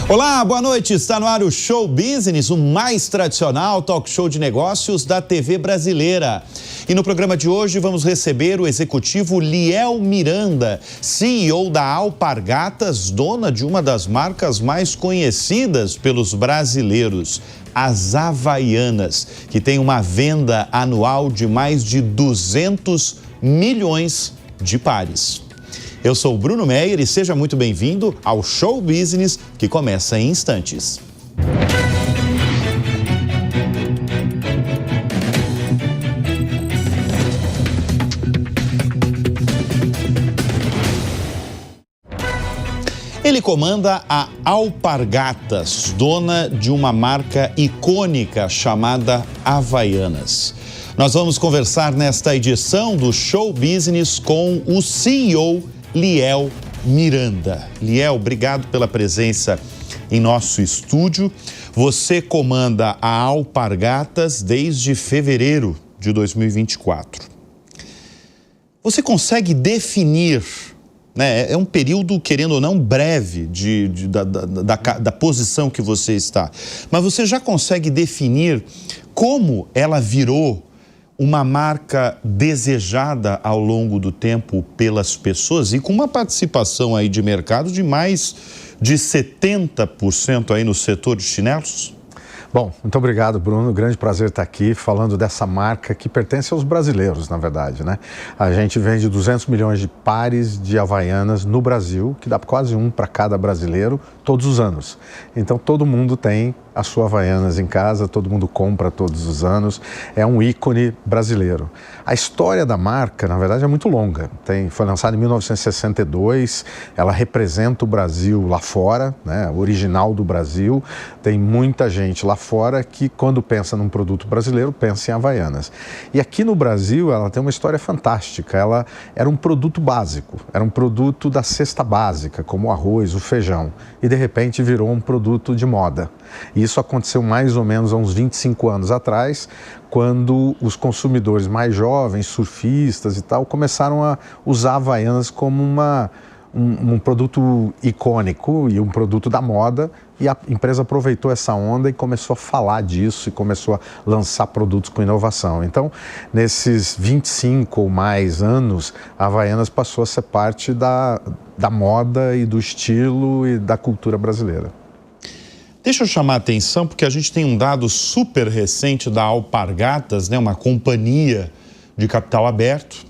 Olá, boa noite. Está no ar o Show Business, o mais tradicional talk show de negócios da TV brasileira. E no programa de hoje vamos receber o executivo Liel Miranda, CEO da Alpargatas, dona de uma das marcas mais conhecidas pelos brasileiros, as Havaianas, que tem uma venda anual de mais de 200 milhões de pares. Eu sou o Bruno Meyer e seja muito bem-vindo ao Show Business, que começa em instantes. Ele comanda a Alpargatas, dona de uma marca icônica chamada Havaianas. Nós vamos conversar nesta edição do Show Business com o CEO Liel Miranda. Liel, obrigado pela presença em nosso estúdio. Você comanda a Alpargatas desde fevereiro de 2024. Você consegue definir, né? É um período, querendo ou não, breve da posição que você está. Mas você já consegue definir como ela virou uma marca desejada ao longo do tempo pelas pessoas e com uma participação aí de mercado de mais de 70% aí no setor de chinelos? Bom, muito obrigado, Bruno. Grande prazer estar aqui falando dessa marca que pertence aos brasileiros, na verdade, né? A gente vende 200 milhões de pares de Havaianas no Brasil, que dá quase um para cada brasileiro todos os anos. Então, todo mundo tem a sua Havaianas em casa, todo mundo compra todos os anos, é um ícone brasileiro. A história da marca, na verdade, é muito longa. Foi lançada em 1962, ela representa o Brasil lá fora, né? Original do Brasil. Tem muita gente lá fora que, quando pensa num produto brasileiro, pensa em Havaianas. E aqui no Brasil, ela tem uma história fantástica. Ela era um produto básico, era um produto da cesta básica, como o arroz, o feijão. E, de repente, virou um produto de moda. E isso aconteceu mais ou menos há uns 25 anos atrás, quando os consumidores mais jovens, surfistas e tal, começaram a usar Havaianas como um produto icônico e um produto da moda, e a empresa aproveitou essa onda e começou a falar disso e começou a lançar produtos com inovação. Então, nesses 25 ou mais anos, a Havaianas passou a ser parte da moda e do estilo e da cultura brasileira. Deixa eu chamar a atenção, porque a gente tem um dado super recente da Alpargatas, né, uma companhia de capital aberto,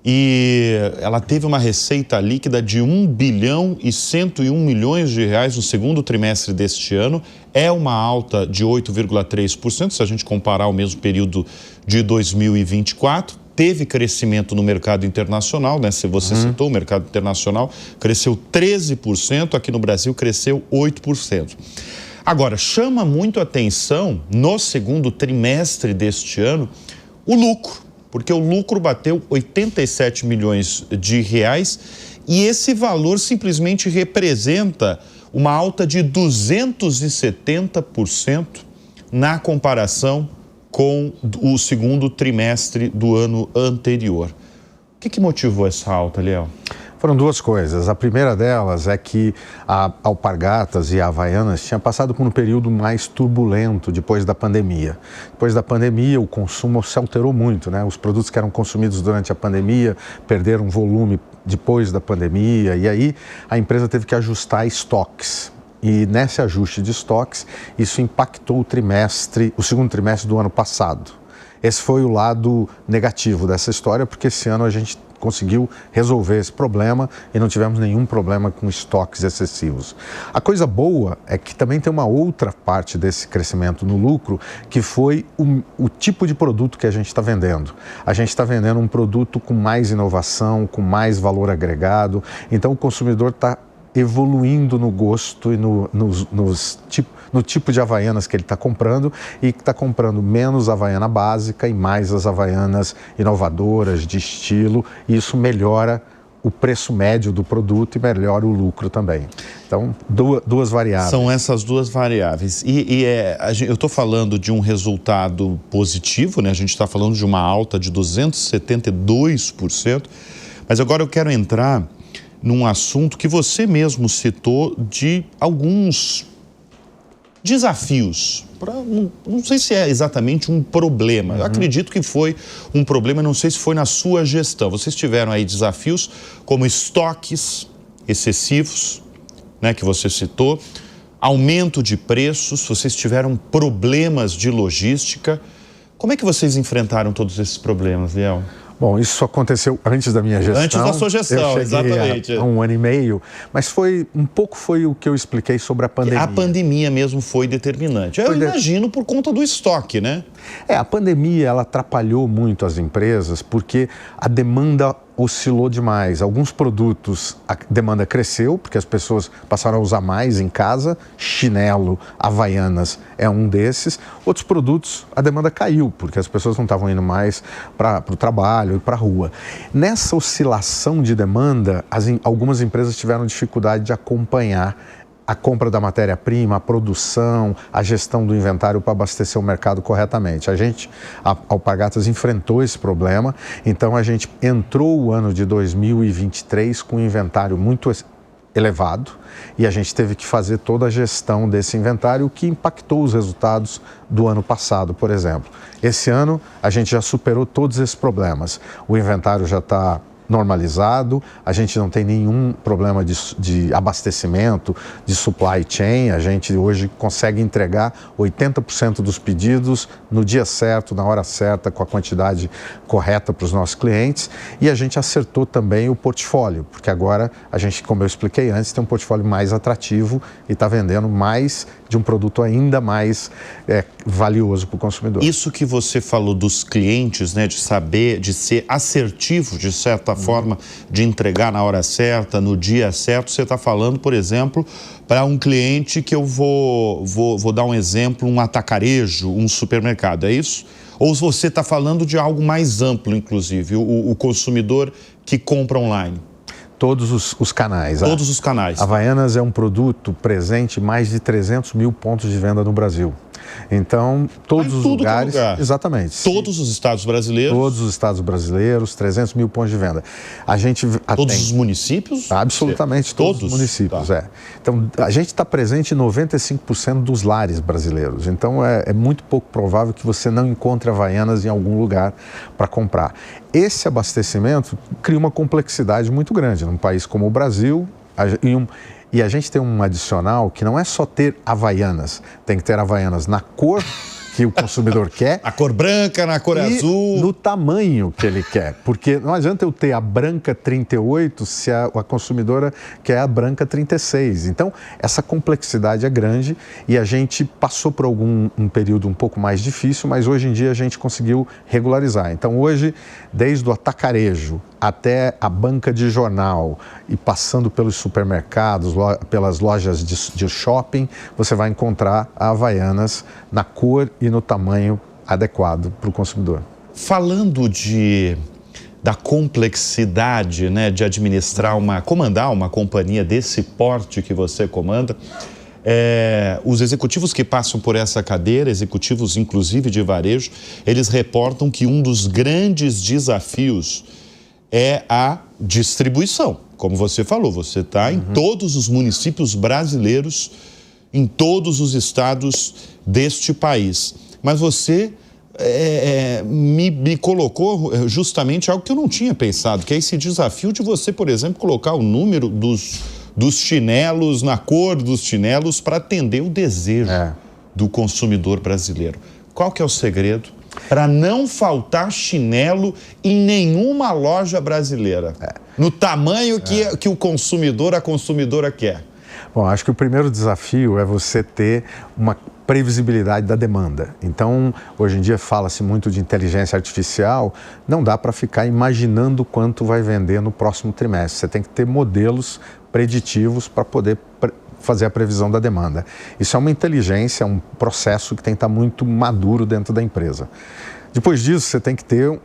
e ela teve uma receita líquida de 1 bilhão e 101 milhões de reais no segundo trimestre deste ano. É uma alta de 8,3%, se a gente comparar o mesmo período de 2024. Teve crescimento no mercado internacional, né? Se você citou, o mercado internacional cresceu 13%, aqui no Brasil cresceu 8%. Agora, chama muito a atenção, no segundo trimestre deste ano, o lucro, porque o lucro bateu 87 milhões de reais e esse valor simplesmente representa uma alta de 270% na comparação com o segundo trimestre do ano anterior. O que motivou essa alta, Liel? Foram duas coisas. A primeira delas é que a Alpargatas e a Havaianas tinham passado por um período mais turbulento depois da pandemia. Depois da pandemia, o consumo se alterou muito, né? Os produtos que eram consumidos durante a pandemia perderam volume depois da pandemia, e aí a empresa teve que ajustar estoques. E nesse ajuste de estoques, isso impactou o segundo trimestre do ano passado. Esse foi o lado negativo dessa história, porque esse ano a gente conseguiu resolver esse problema e não tivemos nenhum problema com estoques excessivos. A coisa boa é que também tem uma outra parte desse crescimento no lucro, que foi o tipo de produto que a gente está vendendo. A gente está vendendo um produto com mais inovação, com mais valor agregado, então o consumidor está evoluindo no gosto e no tipo de Havaianas que ele está comprando, e que está comprando menos Havaiana básica e mais as Havaianas inovadoras, de estilo, e isso melhora o preço médio do produto e melhora o lucro também. Então, duas variáveis. São essas duas variáveis. Eu estou falando de um resultado positivo, né? A gente está falando de uma alta de 272%, mas agora eu quero entrar num assunto que você mesmo citou de alguns desafios. Não sei se é exatamente um problema. Eu acredito que foi um problema, não sei se foi na sua gestão. Vocês tiveram aí desafios como estoques excessivos, né, que você citou, aumento de preços, vocês tiveram problemas de logística. Como é que vocês enfrentaram todos esses problemas, Liel? Bom, isso aconteceu antes da minha gestão. Antes da sua gestão, exatamente. Há 1 ano e meio, mas foi o que eu expliquei sobre a pandemia. A pandemia mesmo foi determinante. Eu imagino por conta do estoque, né? A pandemia, ela atrapalhou muito as empresas porque a demanda oscilou demais. Alguns produtos, a demanda cresceu, porque as pessoas passaram a usar mais em casa. Chinelo, Havaianas é um desses. Outros produtos, a demanda caiu, porque as pessoas não estavam indo mais para o trabalho e para a rua. Nessa oscilação de demanda, algumas empresas tiveram dificuldade de acompanhar a compra da matéria-prima, a produção, a gestão do inventário para abastecer o mercado corretamente. A Alpargatas enfrentou esse problema, então a gente entrou o ano de 2023 com um inventário muito elevado e a gente teve que fazer toda a gestão desse inventário, o que impactou os resultados do ano passado, por exemplo. Esse ano a gente já superou todos esses problemas. O inventário já está normalizado, a gente não tem nenhum problema de abastecimento, de supply chain, a gente hoje consegue entregar 80% dos pedidos no dia certo, na hora certa, com a quantidade correta para os nossos clientes, e a gente acertou também o portfólio, porque agora a gente, como eu expliquei antes, tem um portfólio mais atrativo e está vendendo mais de um produto ainda mais valioso para o consumidor. Isso que você falou dos clientes, né, de saber, de ser assertivo, de certa forma, de entregar na hora certa, no dia certo, você está falando, por exemplo, para um cliente que eu vou dar um exemplo, um atacarejo, um supermercado, é isso? Ou você está falando de algo mais amplo, inclusive, o consumidor que compra online? Todos os canais. Todos os canais. Havaianas é um produto presente em mais de 300 mil pontos de venda no Brasil. Então, todos os lugares... Exatamente. Todos os estados brasileiros? Todos os estados brasileiros, 300 mil pontos de venda. A gente todos os municípios? Absolutamente todos os municípios, tá. Então, a gente está presente em 95% dos lares brasileiros. Então, é muito pouco provável que você não encontre Havaianas em algum lugar para comprar. Esse abastecimento cria uma complexidade muito grande num país como o Brasil e a gente tem um adicional que não é só ter Havaianas, tem que ter Havaianas na cor que o consumidor quer. A cor branca, na cor azul. No tamanho que ele quer. Porque não adianta eu ter a branca 38 se a consumidora quer a branca 36. Então, essa complexidade é grande e a gente passou por um período um pouco mais difícil, mas hoje em dia a gente conseguiu regularizar. Então, hoje, desde o atacarejo até a banca de jornal e passando pelos supermercados, pelas lojas de shopping, você vai encontrar a Havaianas na cor e no tamanho adequado para o consumidor. Falando da complexidade, né, de comandar uma companhia desse porte que você comanda, os executivos que passam por essa cadeira, executivos inclusive de varejo, eles reportam que um dos grandes desafios é a distribuição. Como você falou, você está em todos os municípios brasileiros, em todos os estados deste país. Mas você me colocou justamente algo que eu não tinha pensado, que é esse desafio de você, por exemplo, colocar o número dos chinelos, na cor dos chinelos, para atender o desejo do consumidor brasileiro. Qual que é o segredo para não faltar chinelo em nenhuma loja brasileira? No tamanho que o consumidor, a consumidora quer. Bom, acho que o primeiro desafio é você ter uma previsibilidade da demanda. Então, hoje em dia fala-se muito de inteligência artificial, não dá para ficar imaginando quanto vai vender no próximo trimestre. Você tem que ter modelos preditivos para poder fazer a previsão da demanda. Isso é uma inteligência, é um processo que tem que estar muito maduro dentro da empresa. Depois disso, você tem que ter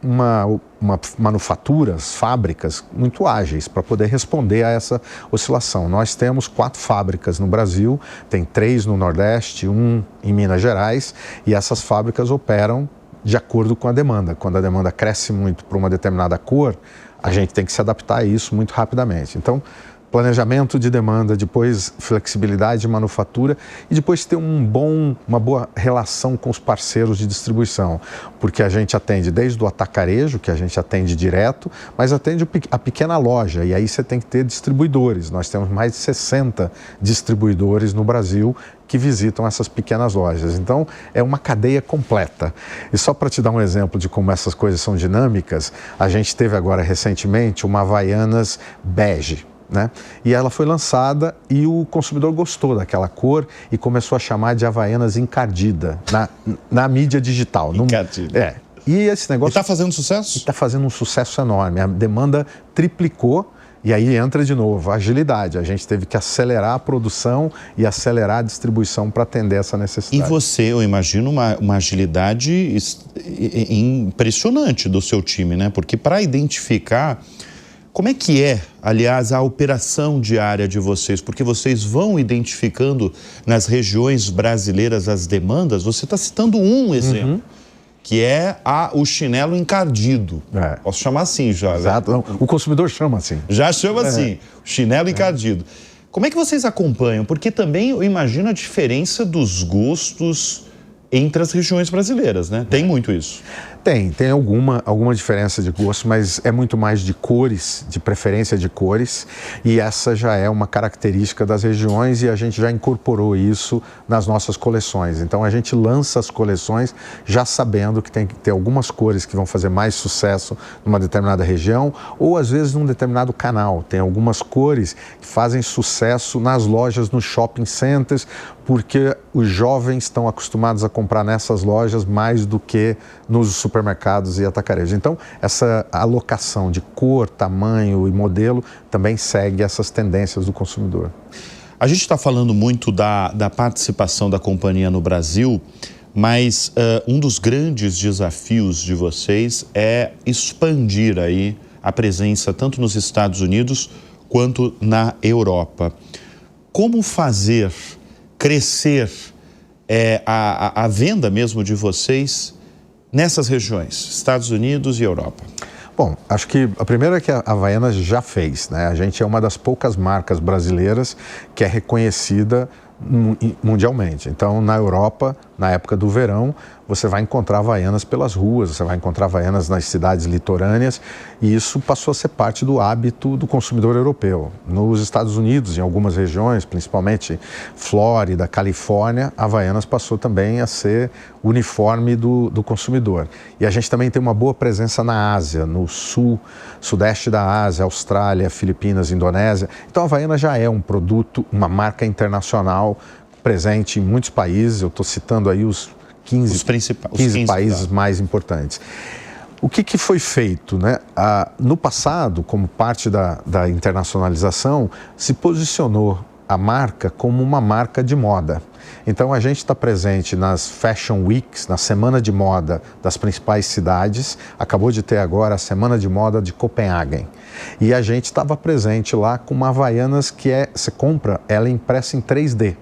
manufaturas, fábricas muito ágeis para poder responder a essa oscilação. Nós temos 4 fábricas no Brasil, tem 3 no Nordeste, 1 em Minas Gerais, e essas fábricas operam de acordo com a demanda. Quando a demanda cresce muito para uma determinada cor, a gente tem que se adaptar a isso muito rapidamente. Então, planejamento de demanda, depois flexibilidade de manufatura e depois ter uma boa relação com os parceiros de distribuição, porque a gente atende desde o atacarejo, que a gente atende direto, mas atende a pequena loja, e aí você tem que ter distribuidores. Nós temos mais de 60 distribuidores no Brasil que visitam essas pequenas lojas. Então, é uma cadeia completa. E só para te dar um exemplo de como essas coisas são dinâmicas, a gente teve agora recentemente uma Havaianas bege, né? E ela foi lançada e o consumidor gostou daquela cor e começou a chamar de Havaianas encardida na mídia digital. Encardida. E esse negócio... está fazendo sucesso? Está fazendo um sucesso enorme. A demanda triplicou. E aí entra de novo a agilidade. A gente teve que acelerar a produção e acelerar a distribuição para atender essa necessidade. E você, eu imagino, uma agilidade impressionante do seu time, né? Porque para identificar como é que é, aliás, a operação diária de vocês, porque vocês vão identificando nas regiões brasileiras as demandas. Você está citando um exemplo. Que é o chinelo encardido. Posso chamar assim já. Exato. Né? O consumidor chama assim. Já chama assim, chinelo encardido. Como é que vocês acompanham? Porque também eu imagino a diferença dos gostos entre as regiões brasileiras, né? Tem muito isso. Tem alguma diferença de gosto, mas é muito mais de cores, de preferência de cores, e essa já é uma característica das regiões e a gente já incorporou isso nas nossas coleções. Então a gente lança as coleções já sabendo que tem que ter algumas cores que vão fazer mais sucesso numa determinada região ou às vezes num determinado canal. Tem algumas cores que fazem sucesso nas lojas, nos shopping centers, porque os jovens estão acostumados a comprar nessas lojas mais do que nos supermercados e atacarejos. Então, essa alocação de cor, tamanho e modelo também segue essas tendências do consumidor. A gente está falando muito da participação da companhia no Brasil, mas um dos grandes desafios de vocês é expandir aí a presença tanto nos Estados Unidos quanto na Europa. Como fazer crescer a venda mesmo de vocês nessas regiões, Estados Unidos e Europa? Bom, acho que a primeira é que a Havaianas já fez, né? A gente é uma das poucas marcas brasileiras que é reconhecida mundialmente. Então, na Europa, na época do verão, você vai encontrar Havaianas pelas ruas, você vai encontrar Havaianas nas cidades litorâneas e isso passou a ser parte do hábito do consumidor europeu. Nos Estados Unidos, em algumas regiões, principalmente Flórida, Califórnia, Havaianas passou também a ser o uniforme do consumidor. E a gente também tem uma boa presença na Ásia, no sul, sudeste da Ásia, Austrália, Filipinas, Indonésia. Então, a Havaianas já é um produto, uma marca internacional presente em muitos países. Eu estou citando aí os 15 países mais importantes. O que foi feito, né? No passado, como parte da internacionalização, se posicionou a marca como uma marca de moda. Então a gente está presente nas Fashion Weeks, na Semana de Moda das principais cidades. Acabou de ter agora a Semana de Moda de Copenhague. E a gente estava presente lá com uma Havaianas que você compra, ela é impressa em 3D.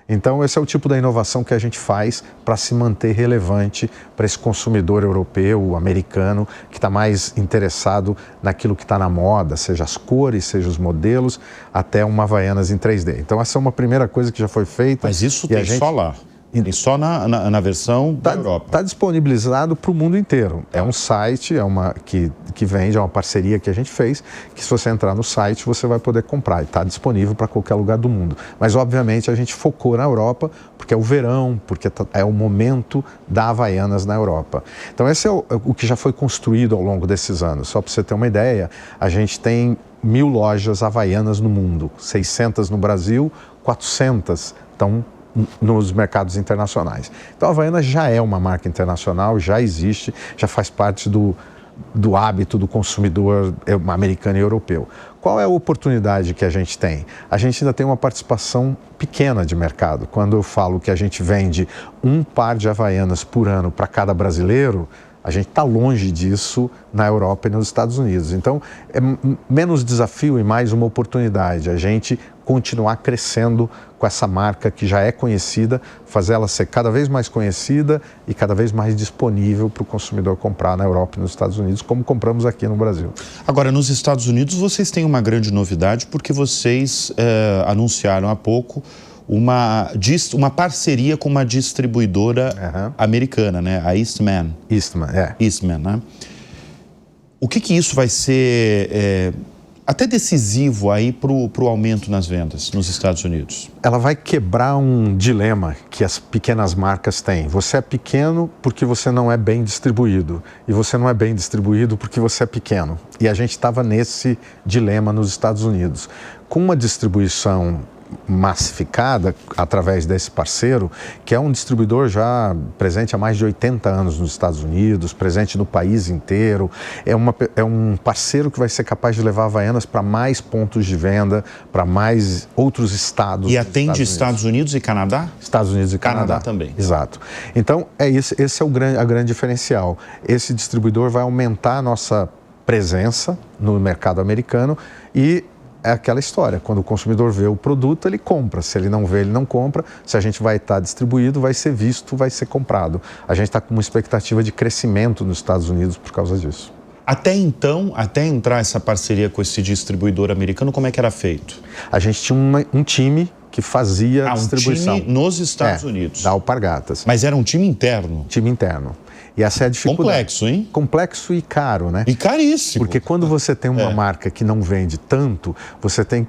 Então, esse é o tipo da inovação que a gente faz para se manter relevante para esse consumidor europeu, americano, que está mais interessado naquilo que está na moda, seja as cores, seja os modelos, até uma Havaianas em 3D. Então, essa é uma primeira coisa que já foi feita. Mas isso tem só lá? Tem só na versão da Europa? Está disponibilizado para o mundo inteiro. É um site que vende, é uma parceria que a gente fez, que se você entrar no site você vai poder comprar. Está disponível para qualquer lugar do mundo. Mas, obviamente, a gente focou na Europa, porque é o verão, porque é o momento da Havaianas na Europa. Então, esse é o que já foi construído ao longo desses anos. Só para você ter uma ideia, a gente tem 1000 lojas Havaianas no mundo, 600 no Brasil, 400 estão nos mercados internacionais. Então a Havaianas já é uma marca internacional, já existe, já faz parte do hábito do consumidor americano e europeu. Qual é a oportunidade que a gente tem? A gente ainda tem uma participação pequena de mercado. Quando eu falo que a gente vende um par de Havaianas por ano para cada brasileiro, a gente está longe disso na Europa e nos Estados Unidos. Então, é menos desafio e mais uma oportunidade. A gente continuar crescendo com essa marca que já é conhecida, fazer ela ser cada vez mais conhecida e cada vez mais disponível para o consumidor comprar na Europa e nos Estados Unidos, como compramos aqui no Brasil. Agora, nos Estados Unidos, vocês têm uma grande novidade, porque vocês anunciaram há pouco uma parceria com uma distribuidora americana, né? A Eastman. Eastman, né? O que isso vai ser até decisivo aí para o aumento nas vendas nos Estados Unidos? Ela vai quebrar um dilema que as pequenas marcas têm. Você é pequeno porque você não é bem distribuído. E você não é bem distribuído porque você é pequeno. E a gente estava nesse dilema nos Estados Unidos. Com uma distribuição massificada através desse parceiro, que é um distribuidor já presente há mais de 80 anos nos Estados Unidos, presente no país inteiro, é um parceiro que vai ser capaz de levar Havaianas para mais pontos de venda, para mais outros estados. E atende Estados Unidos e Canadá? Estados Unidos e Canadá também. Exato. Então, esse é a grande diferencial. Esse distribuidor vai aumentar a nossa presença no mercado americano e é aquela história, quando o consumidor vê o produto, ele compra. Se ele não vê, ele não compra. Se a gente vai estar distribuído, vai ser visto, vai ser comprado. A gente está com uma expectativa de crescimento nos Estados Unidos por causa disso. Até então, até entrar essa parceria com esse distribuidor americano, como é que era feito? A gente tinha um time que fazia a distribuição. Um time nos Estados Unidos? Da Alpargatas. Mas era um time interno? Time interno. E essa é a dificuldade. Complexo, hein? Complexo e caro, né? E caríssimo. Porque quando você tem uma marca que não vende tanto, você tem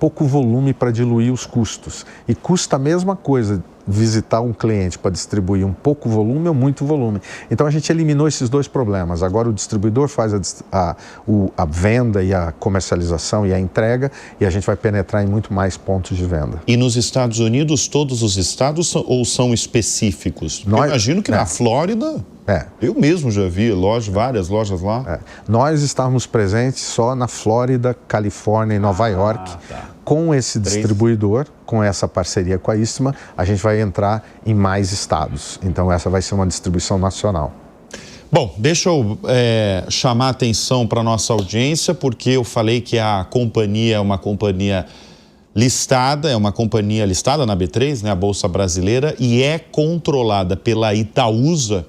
pouco volume para diluir os custos. E custa a mesma coisa visitar um cliente para distribuir um pouco volume ou muito volume. Então a gente eliminou esses dois problemas. Agora o distribuidor faz a venda e a comercialização e a entrega e a gente vai penetrar em muito mais pontos de venda. E nos Estados Unidos, todos os estados ou são específicos? Eu imagino que na Flórida... Eu mesmo já vi várias lojas lá. Nós estávamos presentes só na Flórida, Califórnia e Nova York. Com esse distribuidor, com essa parceria com a Eastman, a gente vai entrar em mais estados. Então essa vai ser uma distribuição nacional. Bom, deixa eu chamar a atenção para a nossa audiência, porque eu falei que a companhia é uma companhia listada, é uma companhia listada na B3, né, a Bolsa Brasileira, e é controlada pela Itaúsa,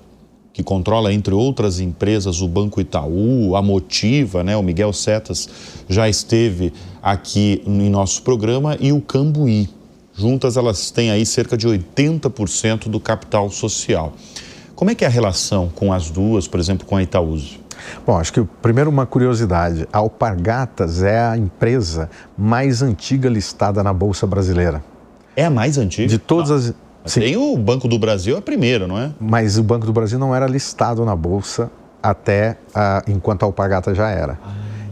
que controla, entre outras empresas, o Banco Itaú, a Motiva, né? O Miguel Setas já esteve aqui em nosso programa, e o Cambuí. Juntas elas têm aí cerca de 80% do capital social. Como é que é a relação com as duas, por exemplo, com a Itaúsa? Bom, acho que primeiro uma curiosidade, a Alpargatas é a empresa mais antiga listada na Bolsa Brasileira. É a mais antiga? De todas as... Sim. Tem o Banco do Brasil, a primeira, não é? Mas o Banco do Brasil não era listado na Bolsa enquanto a Alpargatas já era.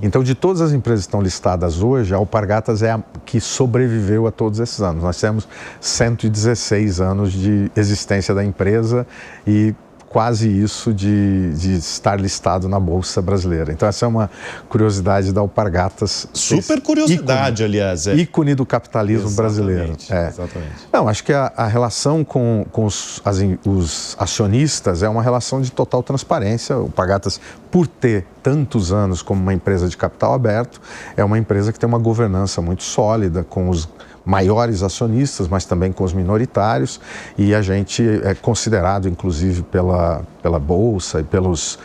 Então, de todas as empresas que estão listadas hoje, a Alpargatas é a que sobreviveu a todos esses anos. Nós temos 116 anos de existência da empresa e quase isso de estar listado na Bolsa Brasileira. Então, essa é uma curiosidade da Alpargatas. Super curiosidade, aliás. Ícone do capitalismo brasileiro. Exatamente. Não, acho que a relação com os acionistas é uma relação de total transparência. O Alpargatas, por ter tantos anos como uma empresa de capital aberto, é uma empresa que tem uma governança muito sólida com os maiores acionistas, mas também com os minoritários, e a gente é considerado, inclusive, pela Bolsa e pelos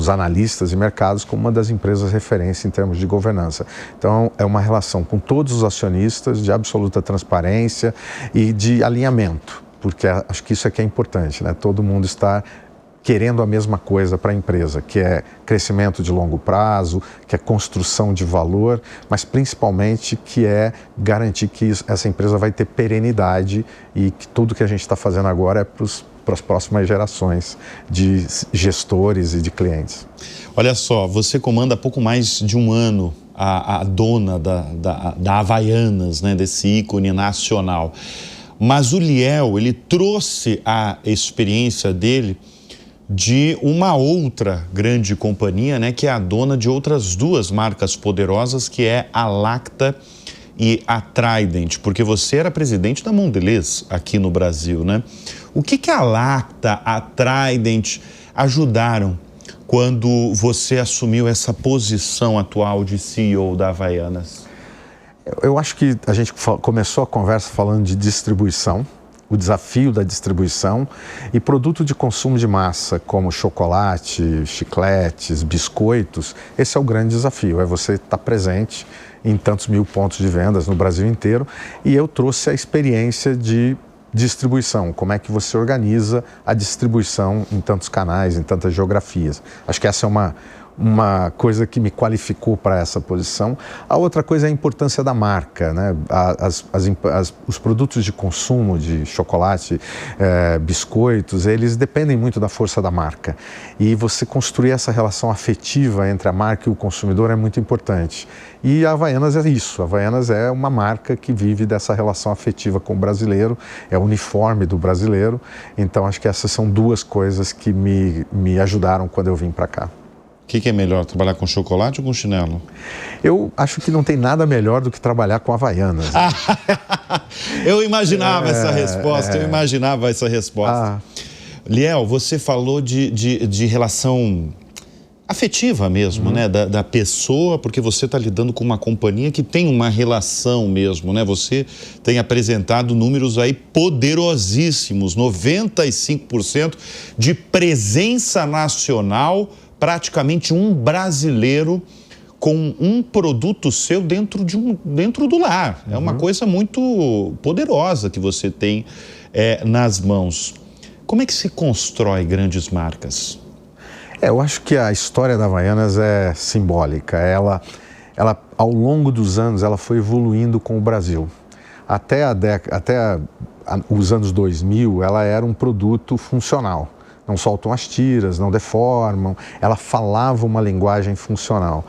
analistas e mercados como uma das empresas referência em termos de governança. Então, é uma relação com todos os acionistas de absoluta transparência e de alinhamento, porque acho que isso é que é importante, né? Todo mundo está querendo a mesma coisa para a empresa, que é crescimento de longo prazo, que é construção de valor, mas principalmente que é garantir que essa empresa vai ter perenidade e que tudo que a gente está fazendo agora é para as próximas gerações de gestores e de clientes. Olha só, você comanda há pouco mais de um ano a dona da Havaianas, né, desse ícone nacional. Mas o Liel, ele trouxe a experiência dele de uma outra grande companhia, né, que é a dona de outras duas marcas poderosas, que é a Lacta e a Trident, porque você era presidente da Mondelez aqui no Brasil, né? O que a Lacta, a Trident ajudaram quando você assumiu essa posição atual de CEO da Havaianas? Eu acho que a gente começou a conversa falando de distribuição, o desafio da distribuição e produto de consumo de massa, como chocolate, chicletes, biscoitos. Esse é o grande desafio, é você estar presente em tantos mil pontos de vendas no Brasil inteiro. E eu trouxe a experiência de distribuição, como é que você organiza a distribuição em tantos canais, em tantas geografias. Acho que essa é uma coisa que me qualificou para essa posição. A outra coisa é a importância da marca, né? Os produtos de consumo, de chocolate, biscoitos, eles dependem muito da força da marca. E você construir essa relação afetiva entre a marca e o consumidor é muito importante. E a Havaianas é isso. A Havaianas é uma marca que vive dessa relação afetiva com o brasileiro, é o uniforme do brasileiro. Então, acho que essas são duas coisas que me ajudaram quando eu vim para cá. O que é melhor, trabalhar com chocolate ou com chinelo? Eu acho que não tem nada melhor do que trabalhar com Havaianas. Eu imaginava essa resposta, Liel, você falou de relação afetiva mesmo, né? Da pessoa, porque você está lidando com uma companhia que tem uma relação mesmo, né? Você tem apresentado números aí poderosíssimos, 95% de presença nacional, praticamente um brasileiro com um produto seu dentro do lar. É uma coisa muito poderosa que você tem nas mãos. Como é que se constrói grandes marcas? Eu acho que a história da Havaianas é simbólica. Ela, ao longo dos anos, ela foi evoluindo com o Brasil. Até os anos 2000, ela era um produto funcional. Não soltam as tiras, não deformam. Ela falava uma linguagem funcional.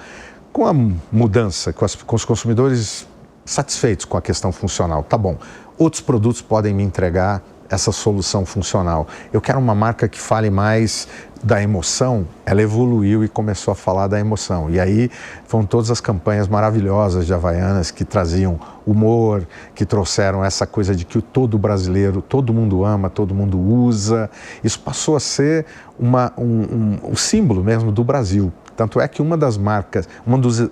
Com a mudança, com os consumidores satisfeitos com a questão funcional, tá bom, outros produtos podem me entregar essa solução funcional. Eu quero uma marca que fale mais da emoção. Ela evoluiu e começou a falar da emoção. E aí foram todas as campanhas maravilhosas de Havaianas que traziam humor, que trouxeram essa coisa de que todo brasileiro, todo mundo ama, todo mundo usa. Isso passou a ser um símbolo mesmo do Brasil. Tanto é que uma das marcas,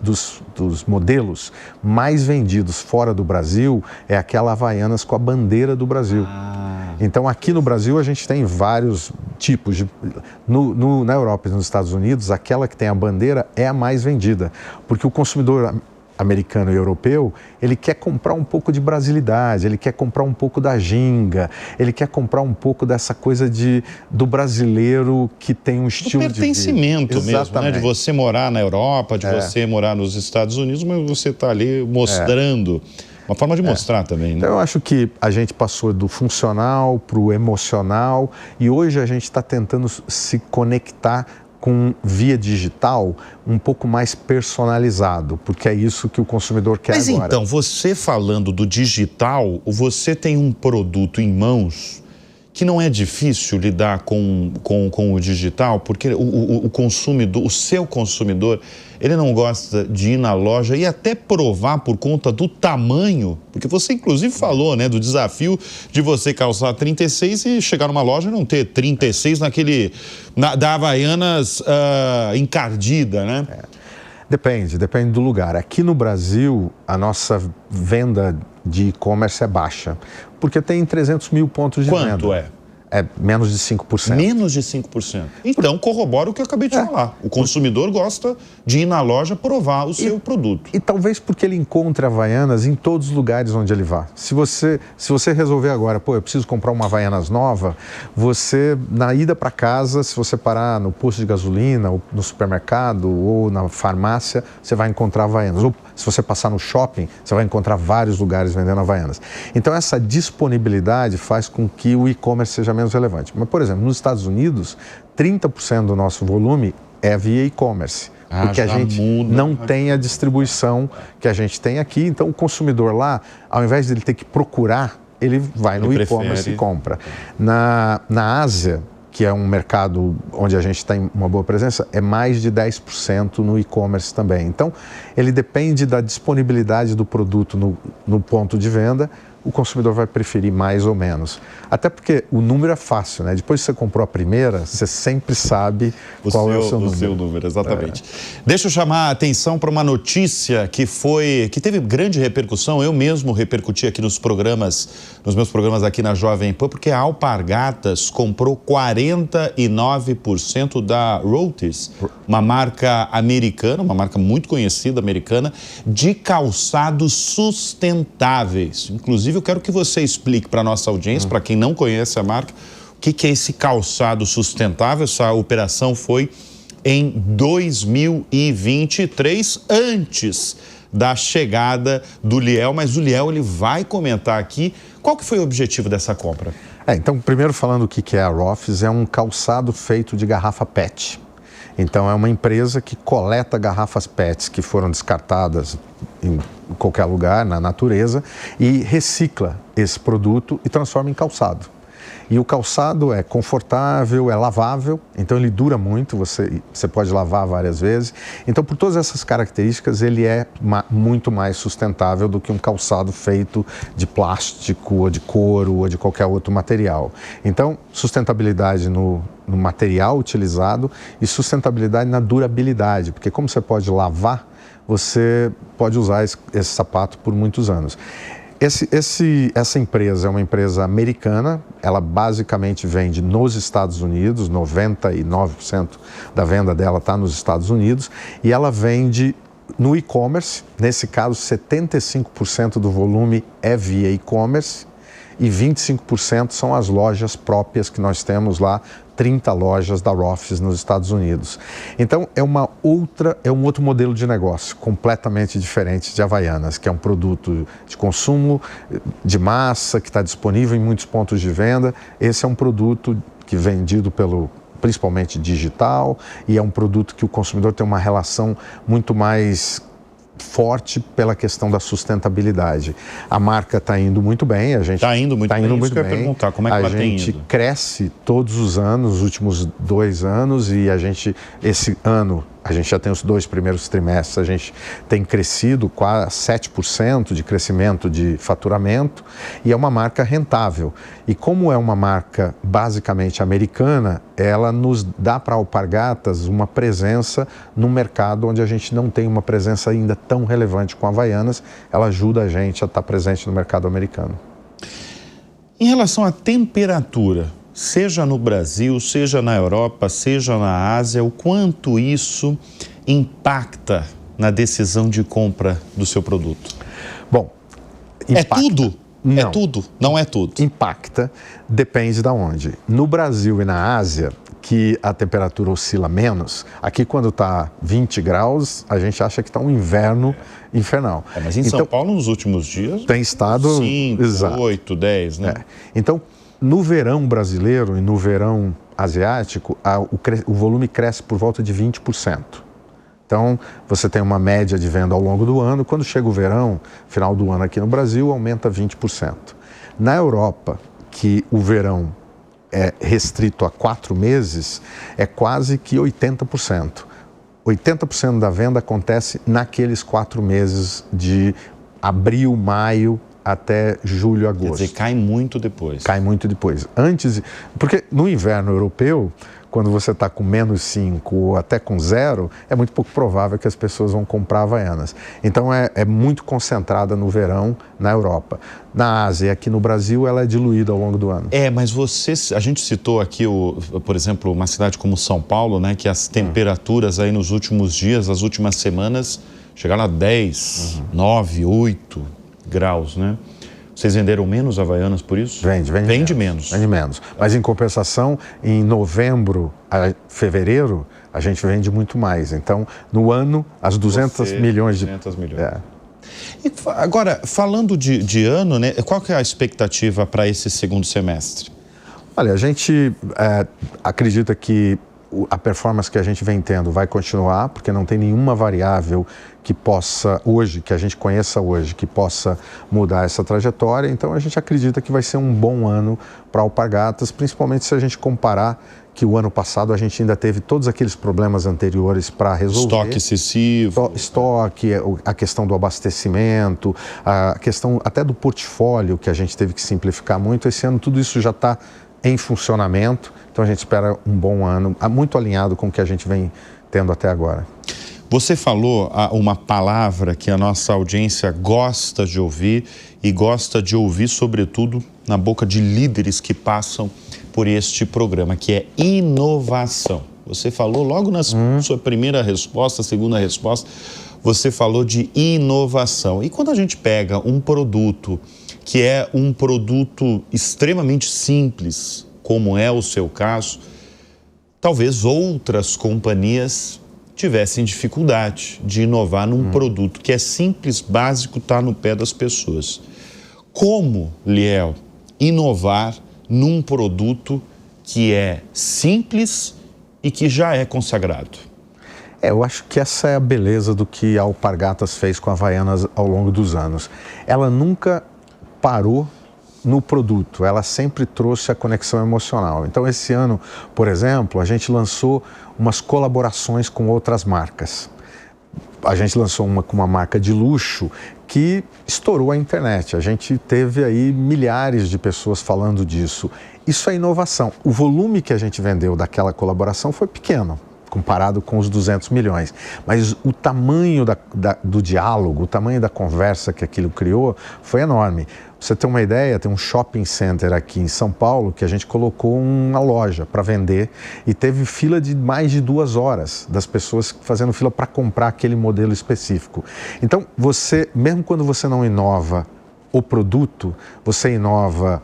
dos modelos mais vendidos fora do Brasil é aquela Havaianas com a bandeira do Brasil. Então, aqui no Brasil, a gente tem vários tipos. Na Europa e nos Estados Unidos, aquela que tem a bandeira é a mais vendida, porque o consumidor americano e europeu, ele quer comprar um pouco de brasilidade, ele quer comprar um pouco da ginga, ele quer comprar um pouco dessa coisa do brasileiro que tem um estilo de vida. Pertencimento mesmo, né? De você morar na Europa, de você morar nos Estados Unidos, mas você está ali mostrando. Uma forma de mostrar também, né? Então, eu acho que a gente passou do funcional para o emocional e hoje a gente está tentando se conectar com via digital um pouco mais personalizado, porque é isso que o consumidor quer agora. Mas então, você falando do digital, você tem um produto em mãos que não é difícil lidar com o digital, porque o seu consumidor, ele não gosta de ir na loja e até provar por conta do tamanho, porque você inclusive falou, né, do desafio de você calçar 36 e chegar numa loja e não ter 36 da Havaianas encardida, né? Depende do lugar. Aqui no Brasil, a nossa venda de e-commerce é baixa, porque tem 300 mil pontos de venda. Quanto é? É menos de 5%. Menos de 5%. Então, corrobora o que eu acabei de falar. O consumidor gosta de ir na loja provar o seu produto. E talvez porque ele encontre Havaianas em todos os lugares onde ele vá. Se você resolver agora, eu preciso comprar uma Havaianas nova, você, na ida para casa, se você parar no posto de gasolina, ou no supermercado, ou na farmácia, você vai encontrar Havaianas. Ou se você passar no shopping, você vai encontrar vários lugares vendendo Havaianas. Então, essa disponibilidade faz com que o e-commerce seja menos relevante. Mas, por exemplo, nos Estados Unidos, 30% do nosso volume é via e-commerce. Porque a gente não tem a distribuição que a gente tem aqui. Então, o consumidor lá, ao invés de ele ter que procurar, ele vai no e-commerce e compra. Na Ásia, que é um mercado onde a gente tem uma boa presença, é mais de 10% no e-commerce também. Então, ele depende da disponibilidade do produto no ponto de venda o consumidor vai preferir mais ou menos. Até porque o número é fácil, né? Depois que você comprou a primeira, você sempre sabe qual é o seu número. O seu número, exatamente. Deixa eu chamar a atenção para uma notícia que teve grande repercussão. Eu mesmo repercuti aqui nos meus programas aqui na Jovem Pan, porque a Alpargatas comprou 49% da Rothy's, uma marca americana, uma marca muito conhecida americana, de calçados sustentáveis. Inclusive, eu quero que você explique para a nossa audiência, para quem não conhece a marca, o que é esse calçado sustentável. Essa operação foi em 2023, antes da chegada do Liel, mas o Liel ele vai comentar aqui qual que foi o objetivo dessa compra. Então, primeiro falando o que é a Rothy's, é um calçado feito de garrafa PET. Então, é uma empresa que coleta garrafas PETs que foram descartadas em qualquer lugar, na natureza, e recicla esse produto e transforma em calçado. E o calçado é confortável, é lavável, então ele dura muito, você pode lavar várias vezes. Então, por todas essas características, ele é muito mais sustentável do que um calçado feito de plástico, ou de couro, ou de qualquer outro material. Então, sustentabilidade no material utilizado e sustentabilidade na durabilidade, porque como você pode lavar, você pode usar esse sapato por muitos anos. Essa empresa é uma empresa americana, ela basicamente vende nos Estados Unidos, 99% da venda dela está nos Estados Unidos, e ela vende no e-commerce, nesse caso 75% do volume é via e-commerce e 25% são as lojas próprias que nós temos lá, 30 lojas da Rothy's nos Estados Unidos. Então, é um outro modelo de negócio, completamente diferente de Havaianas, que é um produto de consumo de massa, que está disponível em muitos pontos de venda. Esse é um produto que é vendido principalmente digital, e é um produto que o consumidor tem uma relação muito mais forte pela questão da sustentabilidade. A marca está indo muito bem, a gente está indo muito bem. Isso que eu ia perguntar, como é que ela tem ido? A gente cresce todos os anos, os últimos 2 anos, e esse ano, a gente já tem os 2 primeiros trimestres, a gente tem crescido quase 7% de crescimento de faturamento, e é uma marca rentável. E como é uma marca basicamente americana, ela nos dá para a Alpargatas uma presença no mercado onde a gente não tem uma presença ainda tão relevante com a Havaianas. Ela ajuda a gente a estar presente no mercado americano. Em relação à temperatura, seja no Brasil, seja na Europa, seja na Ásia, o quanto isso impacta na decisão de compra do seu produto? Bom, impacta. É tudo? Não. É tudo? Não é tudo. Impacta, depende de onde. No Brasil e na Ásia, que a temperatura oscila menos, aqui quando está 20 graus, a gente acha que está um inverno infernal. Mas em São Paulo, nos últimos dias, tem estado 5, 8, 10, né? Então, no verão brasileiro e no verão asiático, o volume cresce por volta de 20%. Então, você tem uma média de venda ao longo do ano. Quando chega o verão, final do ano aqui no Brasil, aumenta 20%. Na Europa, que o verão é restrito a 4 meses, é quase que 80%. 80% da venda acontece naqueles 4 meses de abril, maio, até julho, agosto. Quer dizer, cai muito depois. Cai muito depois. Porque no inverno europeu, quando você está com -5 ou até com 0, é muito pouco provável que as pessoas vão comprar Havaianas. Então, é muito concentrada no verão na Europa. Na Ásia e aqui no Brasil, ela é diluída ao longo do ano. Mas a gente citou aqui, por exemplo, uma cidade como São Paulo, né, que as temperaturas aí nos últimos dias, as últimas semanas, chegaram a 10, 9, 8 graus, né? Vocês venderam menos Havaianas por isso? Vende menos. Vende menos. Mas em compensação, em novembro a fevereiro, a gente vende muito mais. Então, no ano, as 200 milhões de... 200 milhões. E agora, falando de ano, né? Qual que é a expectativa para esse segundo semestre? Olha, a gente acredita que a performance que a gente vem tendo vai continuar, porque não tem nenhuma variável que possa, hoje, que a gente conheça hoje, que possa mudar essa trajetória. Então, a gente acredita que vai ser um bom ano para a Alpargatas, principalmente se a gente comparar que o ano passado a gente ainda teve todos aqueles problemas anteriores para resolver. Estoque excessivo. Estoque, a questão do abastecimento, a questão até do portfólio, que a gente teve que simplificar muito. Esse ano tudo isso já está em funcionamento, então a gente espera um bom ano, muito alinhado com o que a gente vem tendo até agora. Você falou uma palavra que a nossa audiência gosta de ouvir e gosta de ouvir, sobretudo, na boca de líderes que passam por este programa, que é inovação. Você falou logo na sua primeira resposta, segunda resposta, você falou de inovação. E quando a gente pega um produto que é um produto extremamente simples, como é o seu caso, talvez outras companhias tivessem dificuldade de inovar num produto que é simples, básico, está no pé das pessoas. Como, Liel, inovar num produto que é simples e que já é consagrado? Eu acho que essa é a beleza do que a Alpargatas fez com a Havaianas ao longo dos anos. Ela nunca parou no produto, ela sempre trouxe a conexão emocional. Então, esse ano, por exemplo, a gente lançou umas colaborações com outras marcas. A gente lançou uma com uma marca de luxo que estourou a internet. A gente teve aí milhares de pessoas falando disso. Isso é inovação. O volume que a gente vendeu daquela colaboração foi pequeno, comparado com os 200 milhões. Mas o tamanho do diálogo, o tamanho da conversa que aquilo criou foi enorme. Pra você ter uma ideia, tem um shopping center aqui em São Paulo que a gente colocou uma loja para vender e teve fila de mais de 2 horas das pessoas fazendo fila para comprar aquele modelo específico. Então, mesmo quando você não inova o produto, você inova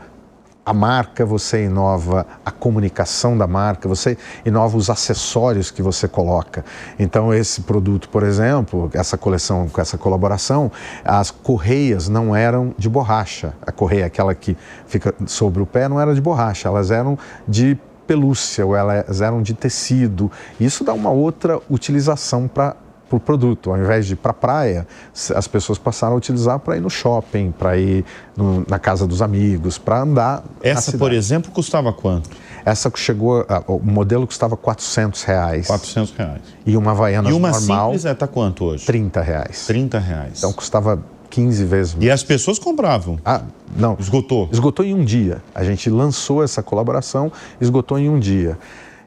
a marca, você inova a comunicação da marca, você inova os acessórios que você coloca. Então, esse produto, por exemplo, essa coleção com essa colaboração, as correias não eram de borracha. A correia, aquela que fica sobre o pé, não era de borracha, elas eram de pelúcia, ou elas eram de tecido. Isso dá uma outra utilização para o produto. Ao invés de ir para a praia, as pessoas passaram a utilizar para ir no shopping, para ir na casa dos amigos, para andar. Essa, por exemplo, custava quanto? Essa chegou, o modelo custava R$400. R$400. E uma Havaianas normal... E uma simples está quanto hoje? R$30. R$30. Então custava 15 vezes mais. E as pessoas compravam? Não. Esgotou? Esgotou em um dia. A gente lançou essa colaboração, esgotou em um dia.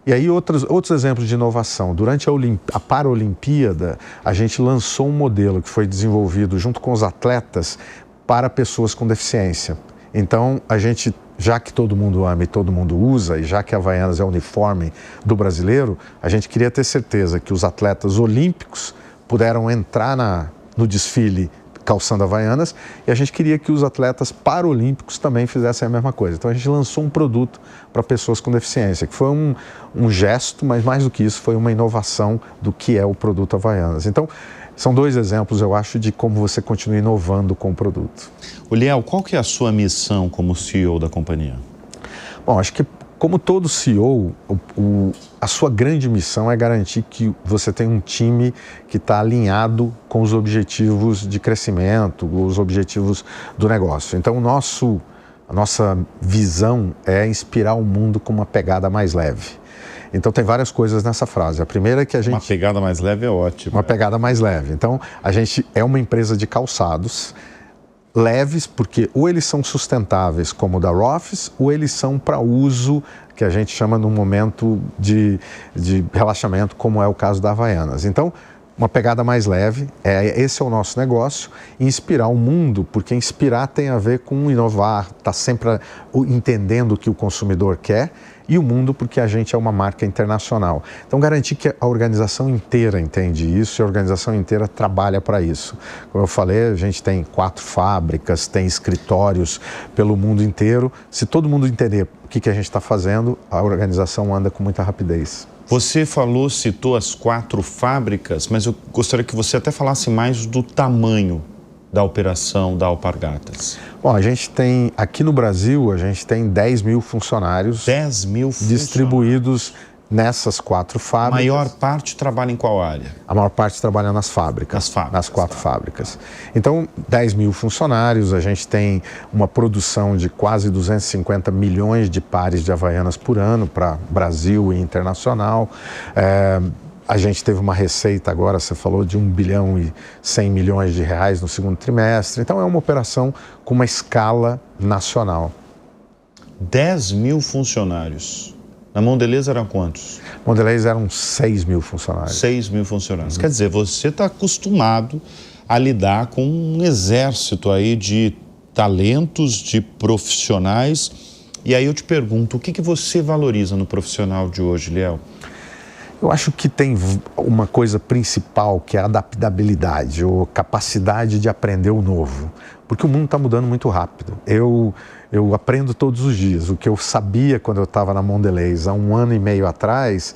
E aí outros exemplos de inovação. Durante a Paralimpíada, a gente lançou um modelo que foi desenvolvido junto com os atletas para pessoas com deficiência. Então, a gente, já que todo mundo ama e todo mundo usa, e já que a Havaianas é o uniforme do brasileiro, a gente queria ter certeza que os atletas olímpicos puderam entrar no desfile calçando Havaianas, e a gente queria que os atletas paralímpicos também fizessem a mesma coisa. Então a gente lançou um produto para pessoas com deficiência, que foi um gesto, mas mais do que isso, foi uma inovação do que é o produto Havaianas. Então, são 2 exemplos, eu acho, de como você continua inovando com o produto. Liel, qual que é a sua missão como CEO da companhia? Bom, acho que como todo CEO, a sua grande missão é garantir que você tem um time que está alinhado com os objetivos de crescimento, os objetivos do negócio. Então, a nossa visão é inspirar o mundo com uma pegada mais leve. Então, tem várias coisas nessa frase. A primeira é que a gente... Uma pegada mais leve é ótimo. Uma pegada mais leve. Então, a gente é uma empresa de calçados, leves, porque ou eles são sustentáveis, como o da Rothy's, ou eles são para uso que a gente chama num momento de relaxamento, como é o caso da Havaianas. Então, uma pegada mais leve, esse é o nosso negócio, inspirar o mundo, porque inspirar tem a ver com inovar, tá sempre entendendo o que o consumidor quer, e o mundo porque a gente é uma marca internacional. Então, garantir que a organização inteira entende isso e a organização inteira trabalha para isso. Como eu falei, a gente tem 4 fábricas, tem escritórios pelo mundo inteiro. Se todo mundo entender o que a gente está fazendo, a organização anda com muita rapidez. Você citou as 4 fábricas, mas eu gostaria que você até falasse mais do tamanho da operação da Alpargatas. Bom, a gente tem, aqui no Brasil, a gente tem 10 mil funcionários. 10 mil funcionários. Distribuídos nessas 4 fábricas. A maior parte trabalha em qual área? A maior parte trabalha nas fábricas. Nas 4 fábricas. Então, 10 mil funcionários, a gente tem uma produção de quase 250 milhões de pares de Havaianas por ano para Brasil e internacional. A gente teve uma receita agora, você falou, de 1 bilhão e 100 milhões de reais no segundo trimestre. Então, é uma operação com uma escala nacional. 10 mil funcionários. Na Mondelez eram quantos? Mondelez eram 6 mil funcionários. 6 mil funcionários. Quer dizer, você está acostumado a lidar com um exército aí de talentos, de profissionais. E aí eu te pergunto, o que você valoriza no profissional de hoje, Liel? Eu acho que tem uma coisa principal, que é a adaptabilidade, ou capacidade de aprender o novo. Porque o mundo está mudando muito rápido. Eu aprendo todos os dias. O que eu sabia quando eu estava na Mondelez há 1 ano e meio atrás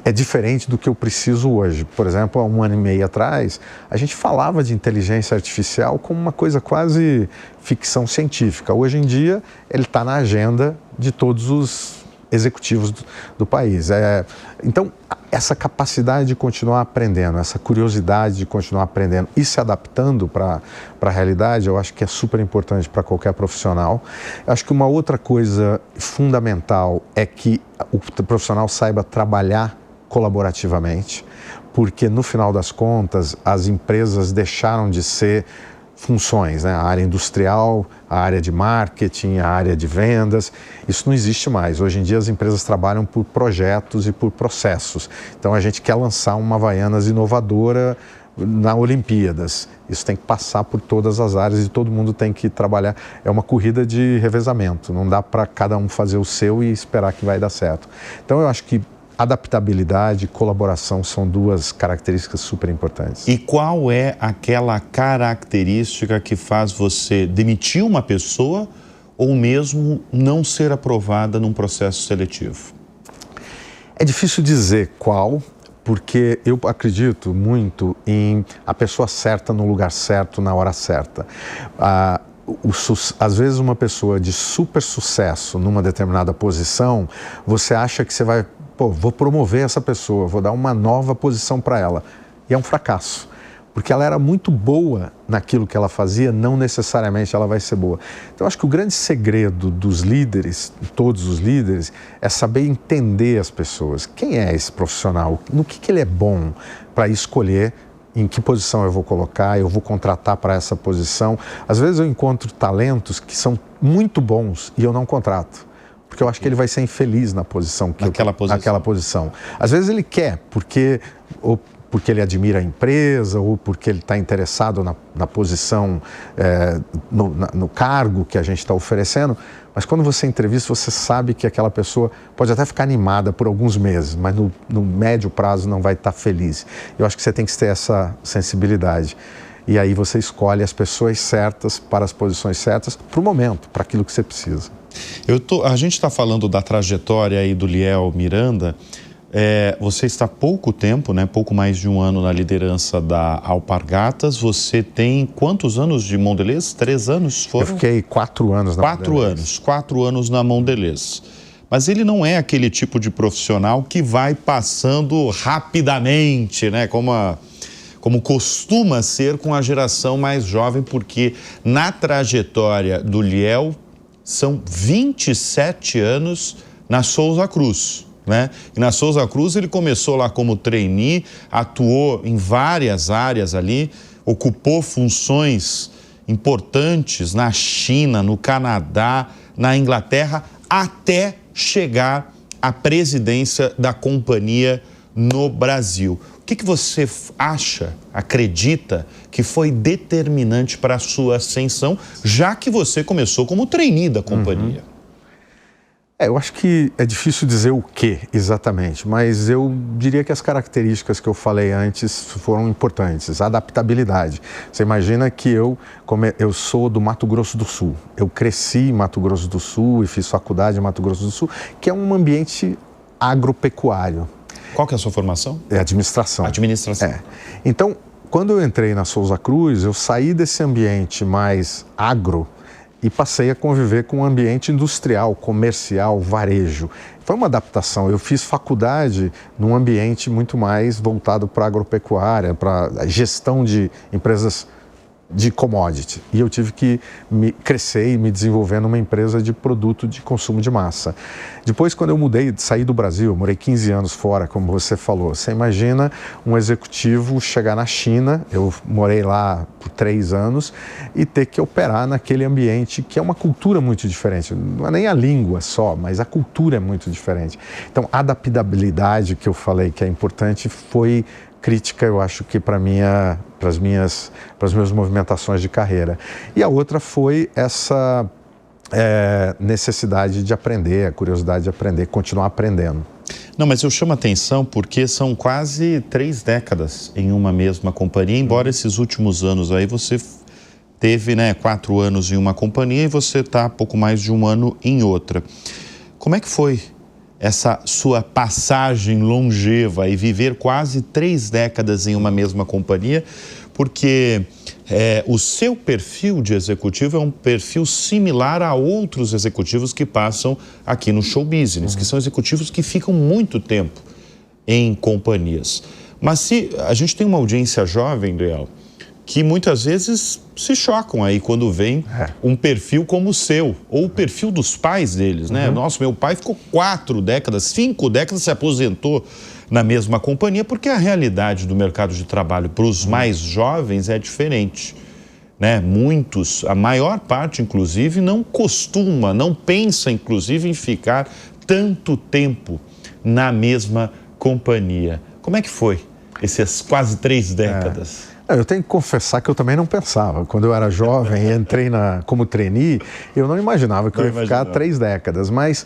é diferente do que eu preciso hoje. Por exemplo, há 1 ano e meio atrás, a gente falava de inteligência artificial como uma coisa quase ficção científica. Hoje em dia, ele está na agenda de todos os executivos do país. Então, essa capacidade de continuar aprendendo, essa curiosidade de continuar aprendendo e se adaptando para a realidade, eu acho que é super importante para qualquer profissional. Eu acho que uma outra coisa fundamental é que o profissional saiba trabalhar colaborativamente, porque no final das contas as empresas deixaram de ser funções, né? A área industrial, a área de marketing, a área de vendas, isso não existe mais. Hoje em dia as empresas trabalham por projetos e por processos. Então a gente quer lançar uma Havaianas inovadora na Olimpíadas. Isso tem que passar por todas as áreas e todo mundo tem que trabalhar. É uma corrida de revezamento, não dá para cada um fazer o seu e esperar que vai dar certo. Então eu acho que adaptabilidade e colaboração são 2 características super importantes. E qual é aquela característica que faz você demitir uma pessoa ou mesmo não ser aprovada num processo seletivo? É difícil dizer qual, porque eu acredito muito em a pessoa certa no lugar certo, na hora certa. Às vezes uma pessoa de super sucesso numa determinada posição, você acha que você vai, vou promover essa pessoa, vou dar uma nova posição para ela. E é um fracasso, porque ela era muito boa naquilo que ela fazia, não necessariamente ela vai ser boa. Então, acho que o grande segredo dos líderes, todos os líderes, é saber entender as pessoas. Quem é esse profissional? No que ele é bom para escolher em que posição eu vou colocar, eu vou contratar para essa posição. Às vezes eu encontro talentos que são muito bons e eu não contrato, porque eu acho que ele vai ser infeliz na posição. Naquela posição. Às vezes ele quer, ou porque ele admira a empresa, ou porque ele está interessado na posição, no cargo que a gente está oferecendo. Mas quando você entrevista, você sabe que aquela pessoa pode até ficar animada por alguns meses, mas no médio prazo não vai estar feliz. Eu acho que você tem que ter essa sensibilidade. E aí você escolhe as pessoas certas para as posições certas, para o momento, para aquilo que você precisa. A gente está falando da trajetória aí do Liel Miranda. Você está há pouco tempo, né? Pouco mais de 1 ano na liderança da Alpargatas. Você tem quantos anos de Mondelez? 3 anos foram? Eu fiquei 4 anos na Mondelez. 4 anos na Mondelez. Mas ele não é aquele tipo de profissional que vai passando rapidamente, né? Como costuma ser com a geração mais jovem, porque na trajetória do Liel são 27 anos na Souza Cruz, né? E na Souza Cruz ele começou lá como trainee, atuou em várias áreas ali, ocupou funções importantes na China, no Canadá, na Inglaterra, até chegar à presidência da companhia no Brasil. O que você acha, acredita que foi determinante para a sua ascensão, já que você começou como trainee da companhia? Eu acho que é difícil dizer o que exatamente, mas eu diria que as características que eu falei antes foram importantes. A adaptabilidade. Você imagina que eu sou do Mato Grosso do Sul. Eu cresci em Mato Grosso do Sul e fiz faculdade em Mato Grosso do Sul, que é um ambiente agropecuário. Qual que é a sua formação? É administração. Administração. Então, quando eu entrei na Souza Cruz, eu saí desse ambiente mais agro e passei a conviver com um ambiente industrial, comercial, varejo. Foi uma adaptação. Eu fiz faculdade num ambiente muito mais voltado para a agropecuária, para a gestão de empresas de commodity. E eu tive que crescer e me desenvolver numa empresa de produto de consumo de massa. Depois, quando eu saí do Brasil, morei 15 anos fora, como você falou. Você imagina um executivo chegar na China, eu morei lá por 3 anos, e ter que operar naquele ambiente que é uma cultura muito diferente. Não é nem a língua só, mas a cultura é muito diferente. Então, a adaptabilidade que eu falei que é importante foi crítica, eu acho que para as minhas movimentações de carreira. E a outra foi essa necessidade de aprender, a curiosidade de aprender, continuar aprendendo. Não, mas eu chamo a atenção porque são quase 3 décadas em uma mesma companhia, embora esses últimos anos aí você teve, 4 anos em uma companhia e você está pouco mais de 1 ano em outra. Como é que foi essa sua passagem longeva e viver quase 3 décadas em uma mesma companhia? Porque o seu perfil de executivo é um perfil similar a outros executivos que passam aqui no show business, que são executivos que ficam muito tempo em companhias. Mas se a gente tem uma audiência jovem, Leal, que muitas vezes se chocam aí quando vem um perfil como o seu, ou o perfil dos pais deles, né? Nossa, meu pai ficou 4 décadas, 5 décadas, se aposentou na mesma companhia, porque a realidade do mercado de trabalho para os mais jovens é diferente, né? Muitos, a maior parte, inclusive, não pensa, inclusive, em ficar tanto tempo na mesma companhia. Como é que foi essas quase 3 décadas? Eu tenho que confessar que eu também não pensava. Quando eu era jovem e entrei como trainee, eu não imaginava que eu ia ficar 3 décadas. Mas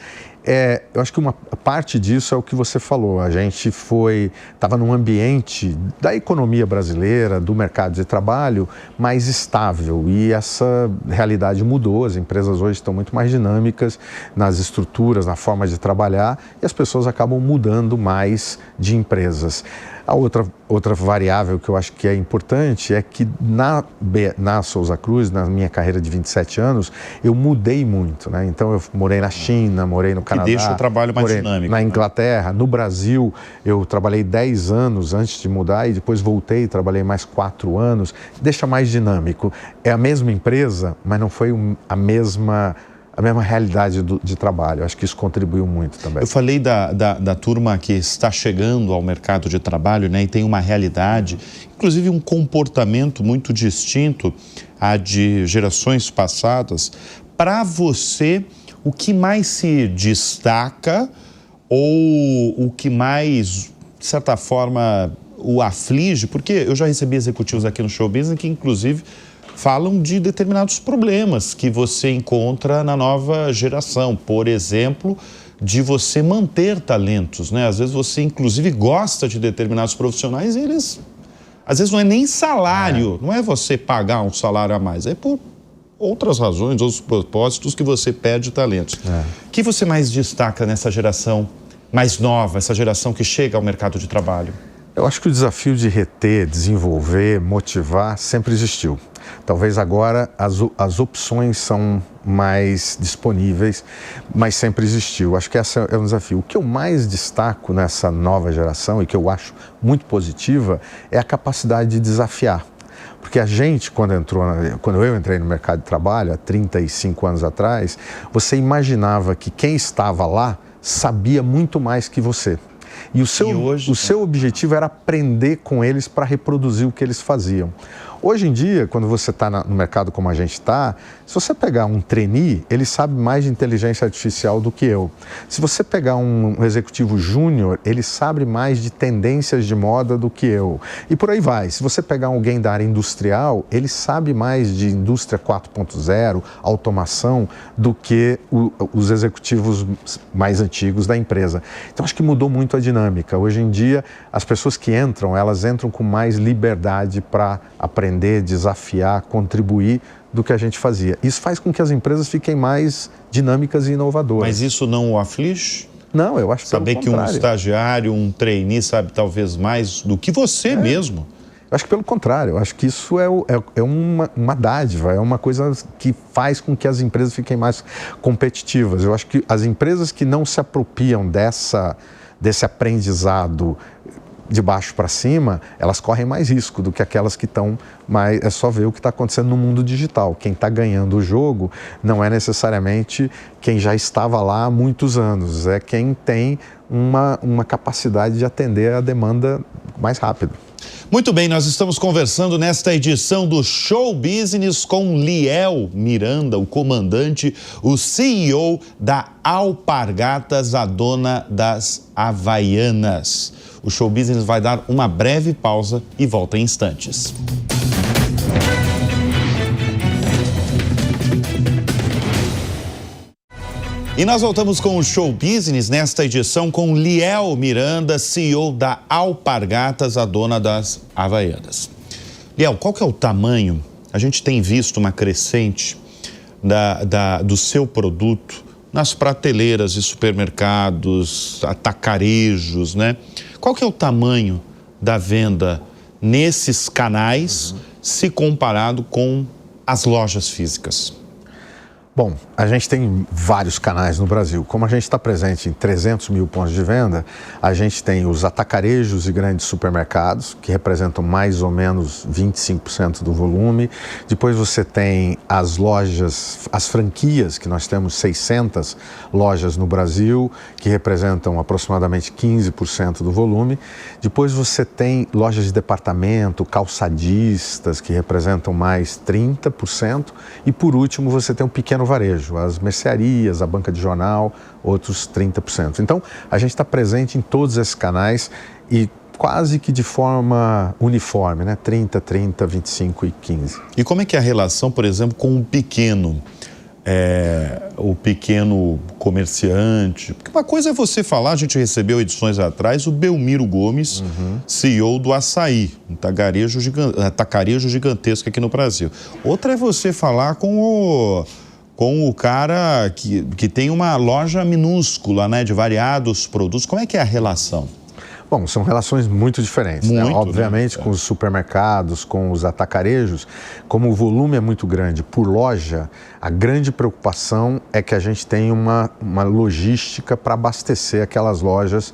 eu acho que uma parte disso é o que você falou. A gente estava num ambiente da economia brasileira, do mercado de trabalho, mais estável. E essa realidade mudou. As empresas hoje estão muito mais dinâmicas nas estruturas, na forma de trabalhar, e as pessoas acabam mudando mais de empresas. A outra variável que eu acho que é importante é que na Souza Cruz, na minha carreira de 27 anos, eu mudei muito, né? Então, eu morei na China, morei no Canadá. Que deixa o trabalho mais dinâmico. Na Inglaterra, no Brasil, eu trabalhei 10 anos antes de mudar e depois voltei e trabalhei mais 4 anos. Deixa mais dinâmico. É a mesma empresa, mas não foi a mesma realidade de trabalho. Acho que isso contribuiu muito também. Eu falei da turma que está chegando ao mercado de trabalho, né, e tem uma realidade, inclusive um comportamento muito distinto à de gerações passadas. Para você, o que mais se destaca ou o que mais, de certa forma, o aflige? Porque eu já recebi executivos aqui no Show Business que, inclusive, falam de determinados problemas que você encontra na nova geração. Por exemplo, de você manter talentos, né? Às vezes você, inclusive, gosta de determinados profissionais e eles... Às vezes não é nem salário, não é você pagar um salário a mais, é por outras razões, outros propósitos que você perde talentos. O que você mais destaca nessa geração mais nova, essa geração que chega ao mercado de trabalho? Eu acho que o desafio de reter, desenvolver, motivar sempre existiu. Talvez agora as opções são mais disponíveis, mas sempre existiu. Acho que esse é um desafio. O que eu mais destaco nessa nova geração e que eu acho muito positiva é a capacidade de desafiar. Porque a gente, quando eu entrei no mercado de trabalho, há 35 anos atrás, você imaginava que quem estava lá sabia muito mais que você. E o seu objetivo era aprender com eles para reproduzir o que eles faziam. Hoje em dia, quando você está no mercado como a gente está, se você pegar um trainee, ele sabe mais de inteligência artificial do que eu. Se você pegar um executivo júnior, ele sabe mais de tendências de moda do que eu. E por aí vai. Se você pegar alguém da área industrial, ele sabe mais de indústria 4.0, automação, do que os executivos mais antigos da empresa. Então, acho que mudou muito a dinâmica. Hoje em dia, as pessoas que entram, elas entram com mais liberdade para aprender, desafiar, contribuir do que a gente fazia. Isso faz com que as empresas fiquem mais dinâmicas e inovadoras. Mas isso não o aflige? Não, eu acho que saber que um estagiário, um trainee sabe talvez mais do que você mesmo. Eu acho que pelo contrário, eu acho que isso é uma dádiva, é uma coisa que faz com que as empresas fiquem mais competitivas. Eu acho que as empresas que não se apropriam desse aprendizado de baixo para cima, elas correm mais risco do que aquelas que estão mais... É só ver o que está acontecendo no mundo digital. Quem está ganhando o jogo não é necessariamente quem já estava lá há muitos anos, é quem tem uma capacidade de atender a demanda mais rápido. Muito bem, nós estamos conversando nesta edição do Show Business com Liel Miranda, o comandante, o CEO da Alpargatas, a dona das Havaianas. O Show Business vai dar uma breve pausa e volta em instantes. E nós voltamos com o Show Business nesta edição com Liel Miranda, CEO da Alpargatas, a dona das Havaianas. Liel, qual que é o tamanho? A gente tem visto uma crescente do seu produto nas prateleiras de supermercados, atacarejos, né? Qual que é o tamanho da venda nesses canais, se comparado com as lojas físicas? Bom, a gente tem vários canais no Brasil. Como a gente está presente em 300 mil pontos de venda, a gente tem os atacarejos e grandes supermercados, que representam mais ou menos 25% do volume. Depois você tem as lojas, as franquias, que nós temos 600 lojas no Brasil, que representam aproximadamente 15% do volume. Depois você tem lojas de departamento, calçadistas, que representam mais 30%. E por último você tem um pequeno varejo, as mercearias, a banca de jornal, outros 30%. Então, a gente está presente em todos esses canais e quase que de forma uniforme, né? 30, 30, 25 e 15. E como é que é a relação, por exemplo, com o pequeno comerciante? Porque uma coisa é você falar, a gente recebeu edições atrás, o Belmiro Gomes, CEO do Açaí, um atacarejo gigantesco aqui no Brasil. Outra é você falar com o cara que tem uma loja minúscula, né, de variados produtos. Como é que é a relação? Bom, são relações muito diferentes, né? Obviamente, com os supermercados, com os atacarejos, como o volume é muito grande por loja, a grande preocupação é que a gente tenha uma logística para abastecer aquelas lojas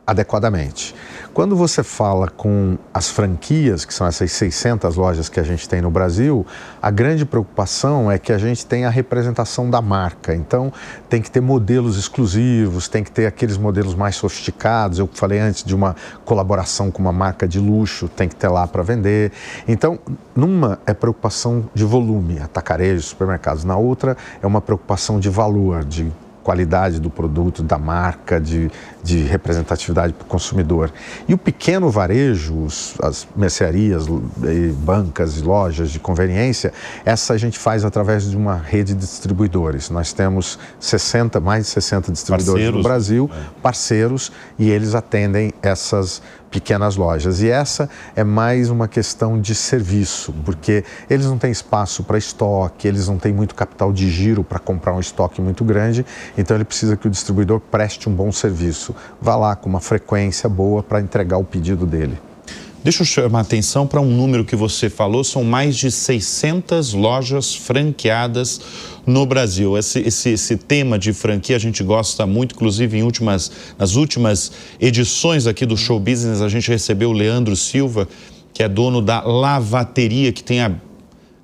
adequadamente. Quando você fala com as franquias, que são essas 600 lojas que a gente tem no Brasil, a grande preocupação é que a gente tenha a representação da marca. Então, tem que ter modelos exclusivos, tem que ter aqueles modelos mais sofisticados. Eu falei antes de uma colaboração com uma marca de luxo, tem que ter lá para vender. Então, numa é preocupação de volume, atacarejo, supermercados. Na outra é uma preocupação de valor, de qualidade do produto, da marca, de representatividade para o consumidor. E o pequeno varejo, as mercearias, bancas e lojas de conveniência, essa a gente faz através de uma rede de distribuidores. Nós temos mais de 60 distribuidores no Brasil, parceiros, e eles atendem essas pequenas lojas. E essa é mais uma questão de serviço, porque eles não têm espaço para estoque, eles não têm muito capital de giro para comprar um estoque muito grande, então ele precisa que o distribuidor preste um bom serviço. Vá lá com uma frequência boa para entregar o pedido dele. Deixa eu chamar a atenção para um número que você falou, são mais de 600 lojas franqueadas no Brasil. Esse tema de franquia a gente gosta muito, inclusive nas últimas edições aqui do Show Business, a gente recebeu o Leandro Silva, que é dono da Lavateria, que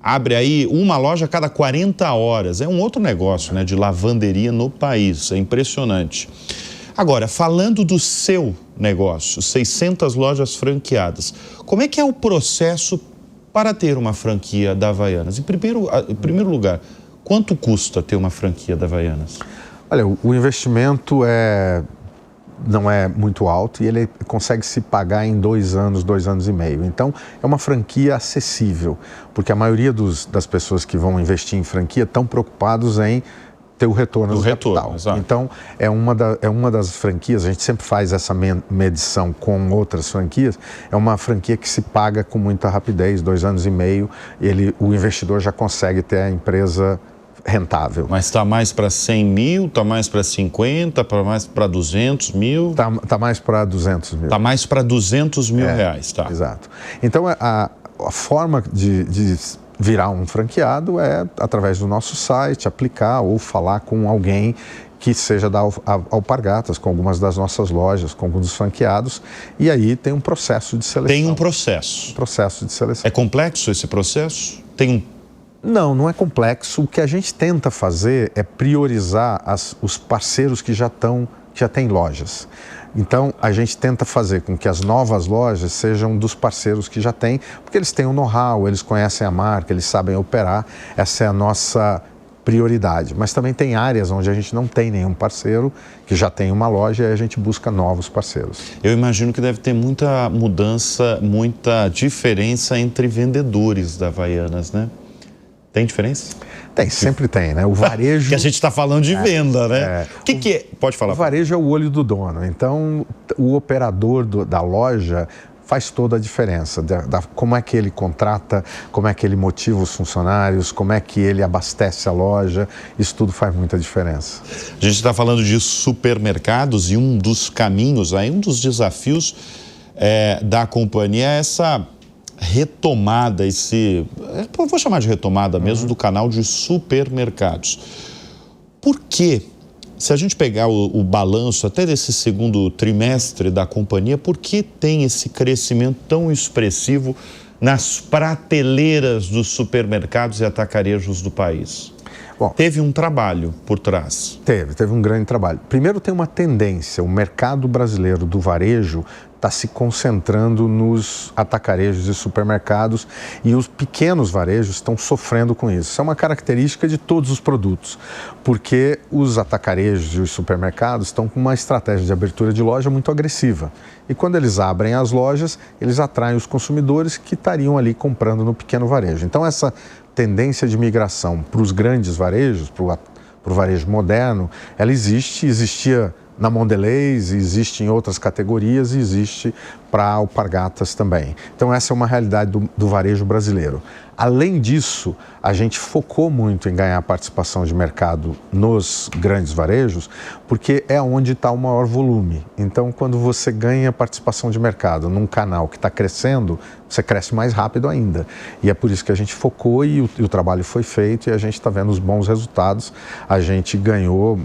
abre aí uma loja a cada 40 horas. É um outro negócio, né, de lavanderia no país, é impressionante. Agora, falando do seu negócio, 600 lojas franqueadas, como é que é o processo para ter uma franquia da Havaianas? Em primeiro lugar, quanto custa ter uma franquia da Havaianas? Olha, o investimento não é muito alto e ele consegue se pagar em 2 anos, 2 anos e meio. Então, é uma franquia acessível, porque a maioria das pessoas que vão investir em franquia estão preocupados em ter o retorno do capital. Exato. Então, é uma das franquias, a gente sempre faz essa medição com outras franquias, é uma franquia que se paga com muita rapidez, 2 anos e meio, o investidor já consegue ter a empresa rentável. Mas está mais para 100 mil, está mais para 50, mais para 200 mil? Está mais para 200 mil. Está mais para 200 mil reais, tá? Exato. Então, a forma de virar um franqueado é através do nosso site, aplicar ou falar com alguém que seja da Alpargatas, com algumas das nossas lojas, com alguns dos franqueados, e aí tem um processo de seleção. Tem um processo. Um processo de seleção. É complexo esse processo? Não é complexo. O que a gente tenta fazer é priorizar os parceiros que já têm lojas. Então, a gente tenta fazer com que as novas lojas sejam dos parceiros que já têm, porque eles têm o know-how, eles conhecem a marca, eles sabem operar. Essa é a nossa prioridade. Mas também tem áreas onde a gente não tem nenhum parceiro, que já tem uma loja, e a gente busca novos parceiros. Eu imagino que deve ter muita mudança, muita diferença entre vendedores da Havaianas, né? Tem diferença? Tem, sempre tem, né? O varejo... Que a gente está falando de venda, né? O que é? Pode falar. O varejo é o olho do dono. Então, o operador da loja faz toda a diferença. Como é que ele contrata, como é que ele motiva os funcionários, como é que ele abastece a loja. Isso tudo faz muita diferença. A gente está falando de supermercados e um dos caminhos, um dos desafios da companhia é essa retomada, vou chamar de retomada mesmo, do canal de supermercados. Por quê? Se a gente pegar o balanço até desse segundo trimestre da companhia, por que tem esse crescimento tão expressivo nas prateleiras dos supermercados e atacarejos do país? Bom, teve um trabalho por trás. Teve um grande trabalho. Primeiro, tem uma tendência, o mercado brasileiro do varejo está se concentrando nos atacarejos e supermercados, e os pequenos varejos estão sofrendo com isso. Isso é uma característica de todos os produtos, porque os atacarejos e os supermercados estão com uma estratégia de abertura de loja muito agressiva. E quando eles abrem as lojas, eles atraem os consumidores que estariam ali comprando no pequeno varejo. Então, essa tendência de migração para os grandes varejos, para o varejo moderno, ela existia na Mondelez, existe em outras categorias e existe para Alpargatas também. Então, essa é uma realidade do varejo brasileiro. Além disso, a gente focou muito em ganhar participação de mercado nos grandes varejos, porque é onde está o maior volume. Então, quando você ganha participação de mercado num canal que está crescendo, você cresce mais rápido ainda. E é por isso que a gente focou e o trabalho foi feito e a gente está vendo os bons resultados. A gente ganhou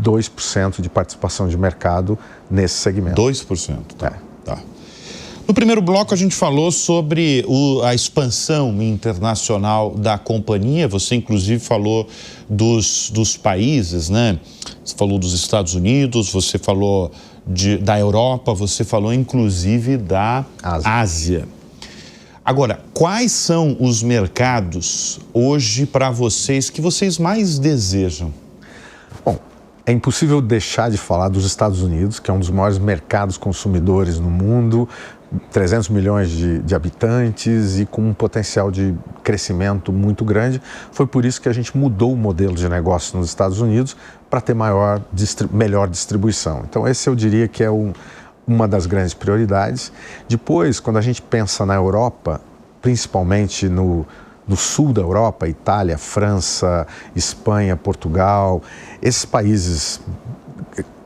2% de participação de mercado nesse segmento. 2%? Tá. No primeiro bloco, a gente falou sobre a expansão internacional da companhia. Você, inclusive, falou dos países, né? Você falou dos Estados Unidos, você falou da Europa, você falou, inclusive, da Ásia. Agora, quais são os mercados hoje para vocês que vocês mais desejam? Bom, é impossível deixar de falar dos Estados Unidos, que é um dos maiores mercados consumidores no mundo, 300 milhões de habitantes e com um potencial de crescimento muito grande. Foi por isso que a gente mudou o modelo de negócio nos Estados Unidos para ter melhor distribuição. Então, esse eu diria que é uma das grandes prioridades. Depois, quando a gente pensa na Europa, principalmente no sul da Europa, Itália, França, Espanha, Portugal, esses países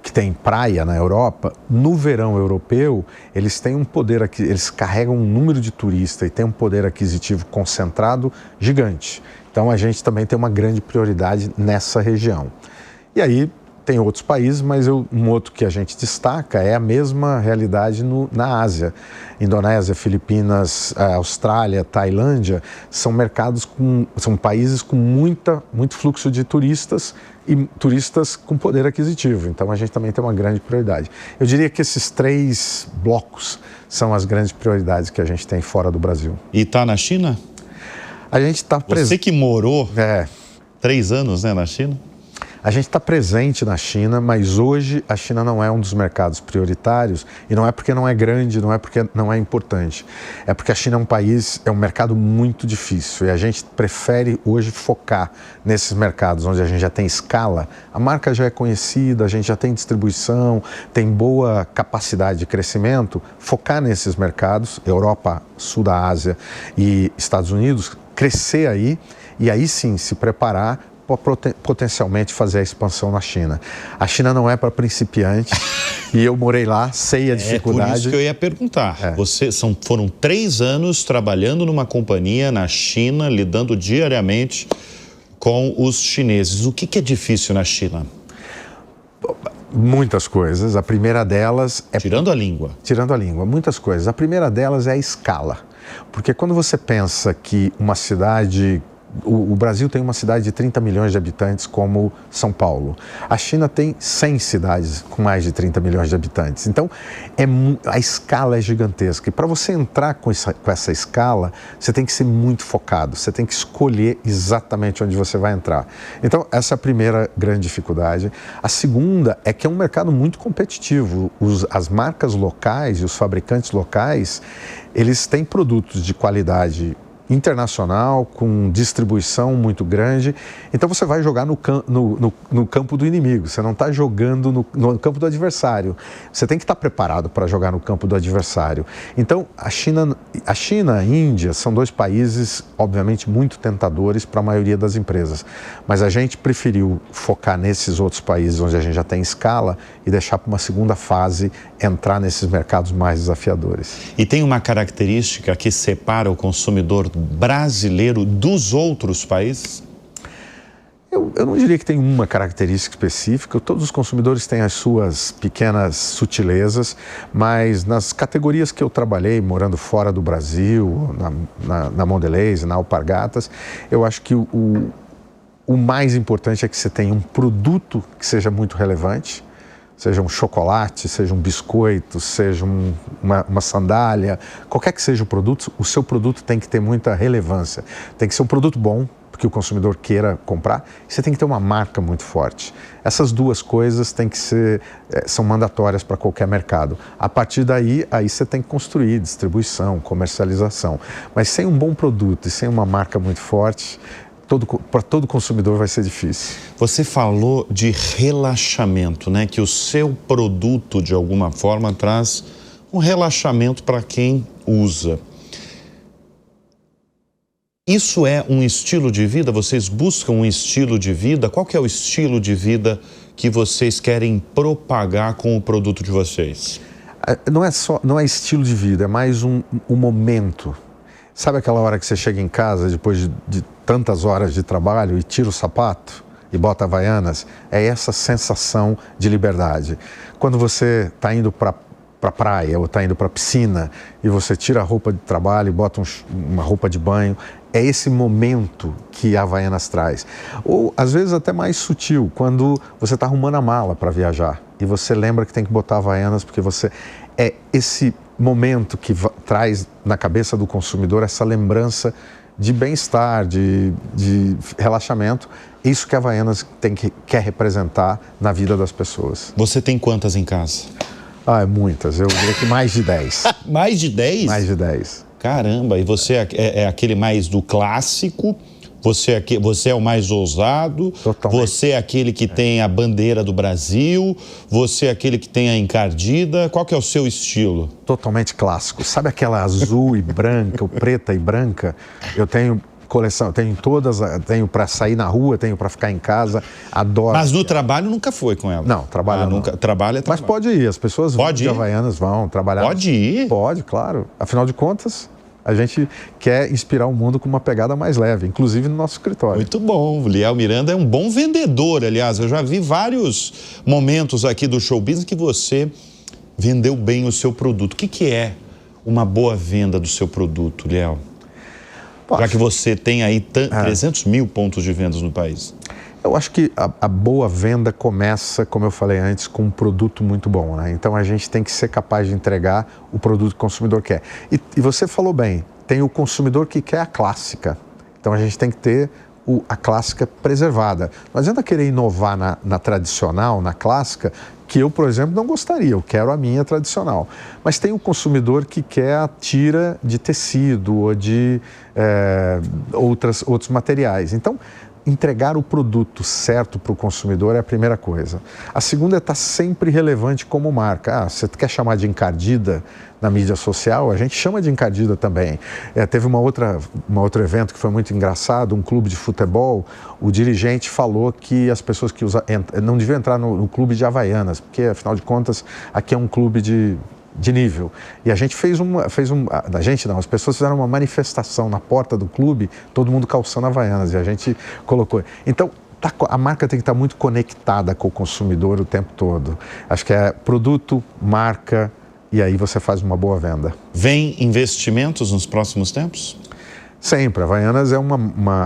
que tem praia na Europa, no verão europeu, eles têm um poder, eles carregam um número de turistas e têm um poder aquisitivo concentrado gigante. Então, a gente também tem uma grande prioridade nessa região. E aí, tem outros países, mas um outro que a gente destaca é a mesma realidade na Ásia. Indonésia, Filipinas, Austrália, Tailândia, são países com muito fluxo de turistas e turistas com poder aquisitivo. Então, a gente também tem uma grande prioridade. Eu diria que esses 3 blocos são as grandes prioridades que a gente tem fora do Brasil. E está na China? A gente está presente. Você que morou 3 anos, né, na China? A gente está presente na China, mas hoje a China não é um dos mercados prioritários, e não é porque não é grande, não é porque não é importante. É porque a China é um mercado muito difícil, e a gente prefere hoje focar nesses mercados onde a gente já tem escala, a marca já é conhecida, a gente já tem distribuição, tem boa capacidade de crescimento, focar nesses mercados, Europa, Sul da Ásia e Estados Unidos, crescer aí, e aí sim se preparar potencialmente fazer a expansão na China. A China não é para principiante e eu morei lá, sei a dificuldade. É por isso que eu ia perguntar. Foram 3 anos trabalhando numa companhia na China, lidando diariamente com os chineses. O que é difícil na China? Muitas coisas. A primeira delas é... Tirando a língua. Tirando a língua, muitas coisas. A primeira delas é a escala. Porque quando você pensa que uma cidade... O Brasil tem uma cidade de 30 milhões de habitantes como São Paulo. A China tem 100 cidades com mais de 30 milhões de habitantes. Então, a escala é gigantesca. E para você entrar com essa escala, você tem que ser muito focado. Você tem que escolher exatamente onde você vai entrar. Então, essa é a primeira grande dificuldade. A segunda é que é um mercado muito competitivo. As marcas locais e os fabricantes locais, eles têm produtos de qualidade internacional, com distribuição muito grande. Então você vai jogar no campo do inimigo, você não está jogando no campo do adversário. Você tem que estar preparado para jogar no campo do adversário. Então a China e a Índia são 2 países, obviamente, muito tentadores para a maioria das empresas. Mas a gente preferiu focar nesses outros países onde a gente já tem escala e deixar para uma segunda fase entrar nesses mercados mais desafiadores. E tem uma característica que separa o consumidor brasileiro dos outros países? Eu não diria que tem uma característica específica. Todos os consumidores têm as suas pequenas sutilezas, mas nas categorias que eu trabalhei, morando fora do Brasil, na Mondelez, na Alpargatas, eu acho que o mais importante é que você tenha um produto que seja muito relevante, seja um chocolate, seja um biscoito, seja uma sandália, qualquer que seja o produto, o seu produto tem que ter muita relevância. Tem que ser um produto bom, que o consumidor queira comprar, e você tem que ter uma marca muito forte. Essas 2 coisas têm que ser, são mandatórias para qualquer mercado. A partir daí, você tem que construir distribuição, comercialização. Mas sem um bom produto e sem uma marca muito forte, para todo consumidor vai ser difícil. Você falou de relaxamento, né? Que o seu produto, de alguma forma, traz um relaxamento para quem usa. Isso é um estilo de vida? Vocês buscam um estilo de vida? Qual que é o estilo de vida que vocês querem propagar com o produto de vocês? Não é estilo de vida, é mais um momento. Sabe aquela hora que você chega em casa depois de tantas horas de trabalho e tira o sapato e bota Havaianas? É essa sensação de liberdade. Quando você está indo para a praia ou está indo para a piscina e você tira a roupa de trabalho e bota uma roupa de banho, é esse momento que a Havaianas traz. Ou, às vezes, até mais sutil, quando você está arrumando a mala para viajar e você lembra que tem que botar Havaianas porque você... É esse momento que traz na cabeça do consumidor essa lembrança de bem-estar, de relaxamento. Isso que a Havaianas quer representar na vida das pessoas. Você tem quantas em casa? Muitas. Eu diria que mais de 10. Mais de 10? Mais de 10. Caramba, e você é aquele mais do clássico? Você é o mais ousado? Totalmente. Você é aquele que tem a bandeira do Brasil? Você é aquele que tem a encardida? Qual que é o seu estilo? Totalmente clássico. Sabe aquela azul e branca, ou preta e branca? Eu tenho coleção, tenho todas, tenho para sair na rua, tenho para ficar em casa, adoro. Mas no trabalho nunca foi com ela? Não, trabalho nunca. Não. Trabalho é trabalho. Mas pode ir, as pessoas vão de Havaianas, vão trabalhar. Pode ir? Pode, claro. Afinal de contas, a gente quer inspirar o mundo com uma pegada mais leve, inclusive no nosso escritório. Muito bom. O Liel Miranda é um bom vendedor, aliás. Eu já vi vários momentos aqui do Show Business que você vendeu bem o seu produto. O que é uma boa venda do seu produto, Liel? Já que você tem aí 300 mil pontos de vendas no país. Eu acho que a boa venda começa, como eu falei antes, com um produto muito bom, né? Então a gente tem que ser capaz de entregar o produto que o consumidor quer. E você falou bem, tem o consumidor que quer a clássica. Então a gente tem que ter a clássica preservada. Não adianta querer inovar na tradicional, na clássica, que eu, por exemplo, não gostaria. Eu quero a minha tradicional. Mas tem o consumidor que quer a tira de tecido ou de outros materiais. Então, entregar o produto certo para o consumidor é a primeira coisa. A segunda é estar sempre relevante como marca. Você quer chamar de encardida na mídia social? A gente chama de encardida também. Teve um outro evento que foi muito engraçado, um clube de futebol. O dirigente falou que as pessoas que não deviam entrar no clube de Havaianas, porque, afinal de contas, aqui é um clube de nível. E a gente as pessoas fizeram uma manifestação na porta do clube, todo mundo calçando Havaianas, e a gente colocou. Então, a marca tem que estar muito conectada com o consumidor o tempo todo. Acho que é produto, marca, e aí você faz uma boa venda. Vem investimentos nos próximos tempos? Sempre. A Havaianas é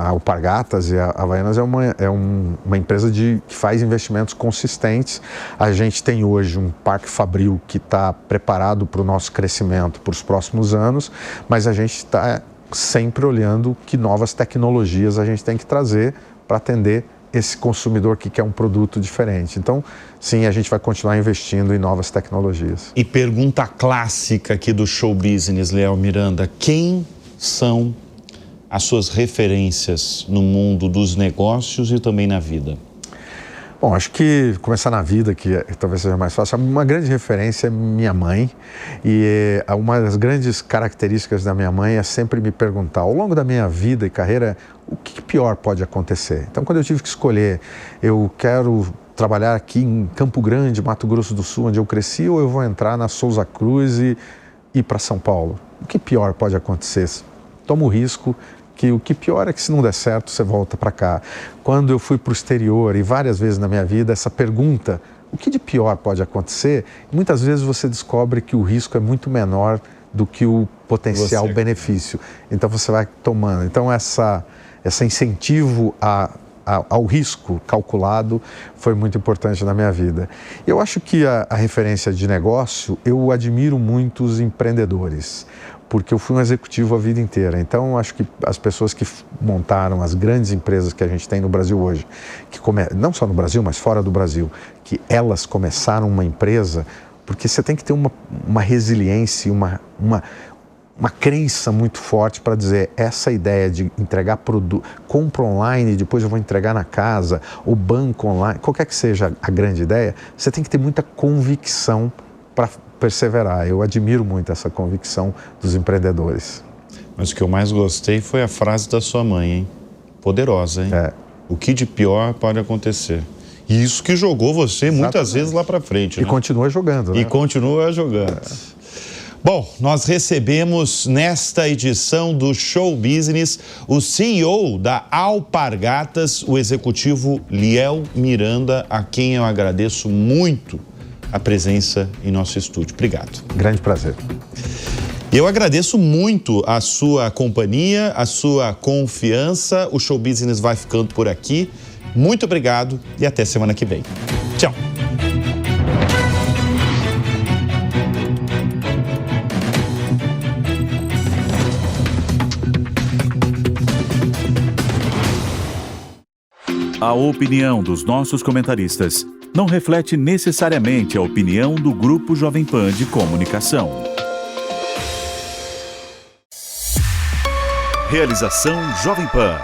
Alpargatas, e a Havaianas é uma empresa que faz investimentos consistentes. A gente tem hoje um parque fabril que está preparado para o nosso crescimento para os próximos anos, mas a gente está sempre olhando que novas tecnologias a gente tem que trazer para atender esse consumidor que quer um produto diferente. Então, sim, a gente vai continuar investindo em novas tecnologias. E pergunta clássica aqui do Show Business, Léo Miranda: quem são as suas referências no mundo dos negócios e também na vida? Bom, acho que começar na vida, que talvez seja mais fácil. Uma grande referência é minha mãe, e uma das grandes características da minha mãe é sempre me perguntar, ao longo da minha vida e carreira, o que pior pode acontecer? Então, quando eu tive que escolher, eu quero trabalhar aqui em Campo Grande, Mato Grosso do Sul, onde eu cresci, ou eu vou entrar na Souza Cruz e ir para São Paulo? O que pior pode acontecer? Toma o risco, que o que pior é que, se não der certo, você volta para cá. Quando eu fui para o exterior, e várias vezes na minha vida, essa pergunta, o que de pior pode acontecer? Muitas vezes você descobre que o risco é muito menor do que o potencial benefício. Então você vai tomando. Então esse incentivo ao risco calculado foi muito importante na minha vida. Eu acho que a referência de negócio, eu admiro muito os empreendedores, porque eu fui um executivo a vida inteira. Então, acho que as pessoas que montaram as grandes empresas que a gente tem no Brasil hoje, não só no Brasil, mas fora do Brasil, que elas começaram uma empresa, porque você tem que ter uma resiliência, uma crença muito forte para dizer, essa ideia de entregar produto, compra online e depois eu vou entregar na casa, ou banco online, qualquer que seja a grande ideia, você tem que ter muita convicção para perseverar. Eu admiro muito essa convicção dos empreendedores. Mas o que eu mais gostei foi a frase da sua mãe, hein? Poderosa, hein? O que de pior pode acontecer? E isso que jogou você muitas vezes lá para frente, né? E continua jogando, né? E continua jogando. Bom, nós recebemos nesta edição do Show Business o CEO da Alpargatas, o executivo Léo Miranda, a quem eu agradeço muito a presença em nosso estúdio. Obrigado. Grande prazer. Eu agradeço muito a sua companhia, a sua confiança. O Show Business vai ficando por aqui. Muito obrigado e até semana que vem. Tchau. A opinião dos nossos comentaristas não reflete necessariamente a opinião do Grupo Jovem Pan de Comunicação. Realização Jovem Pan.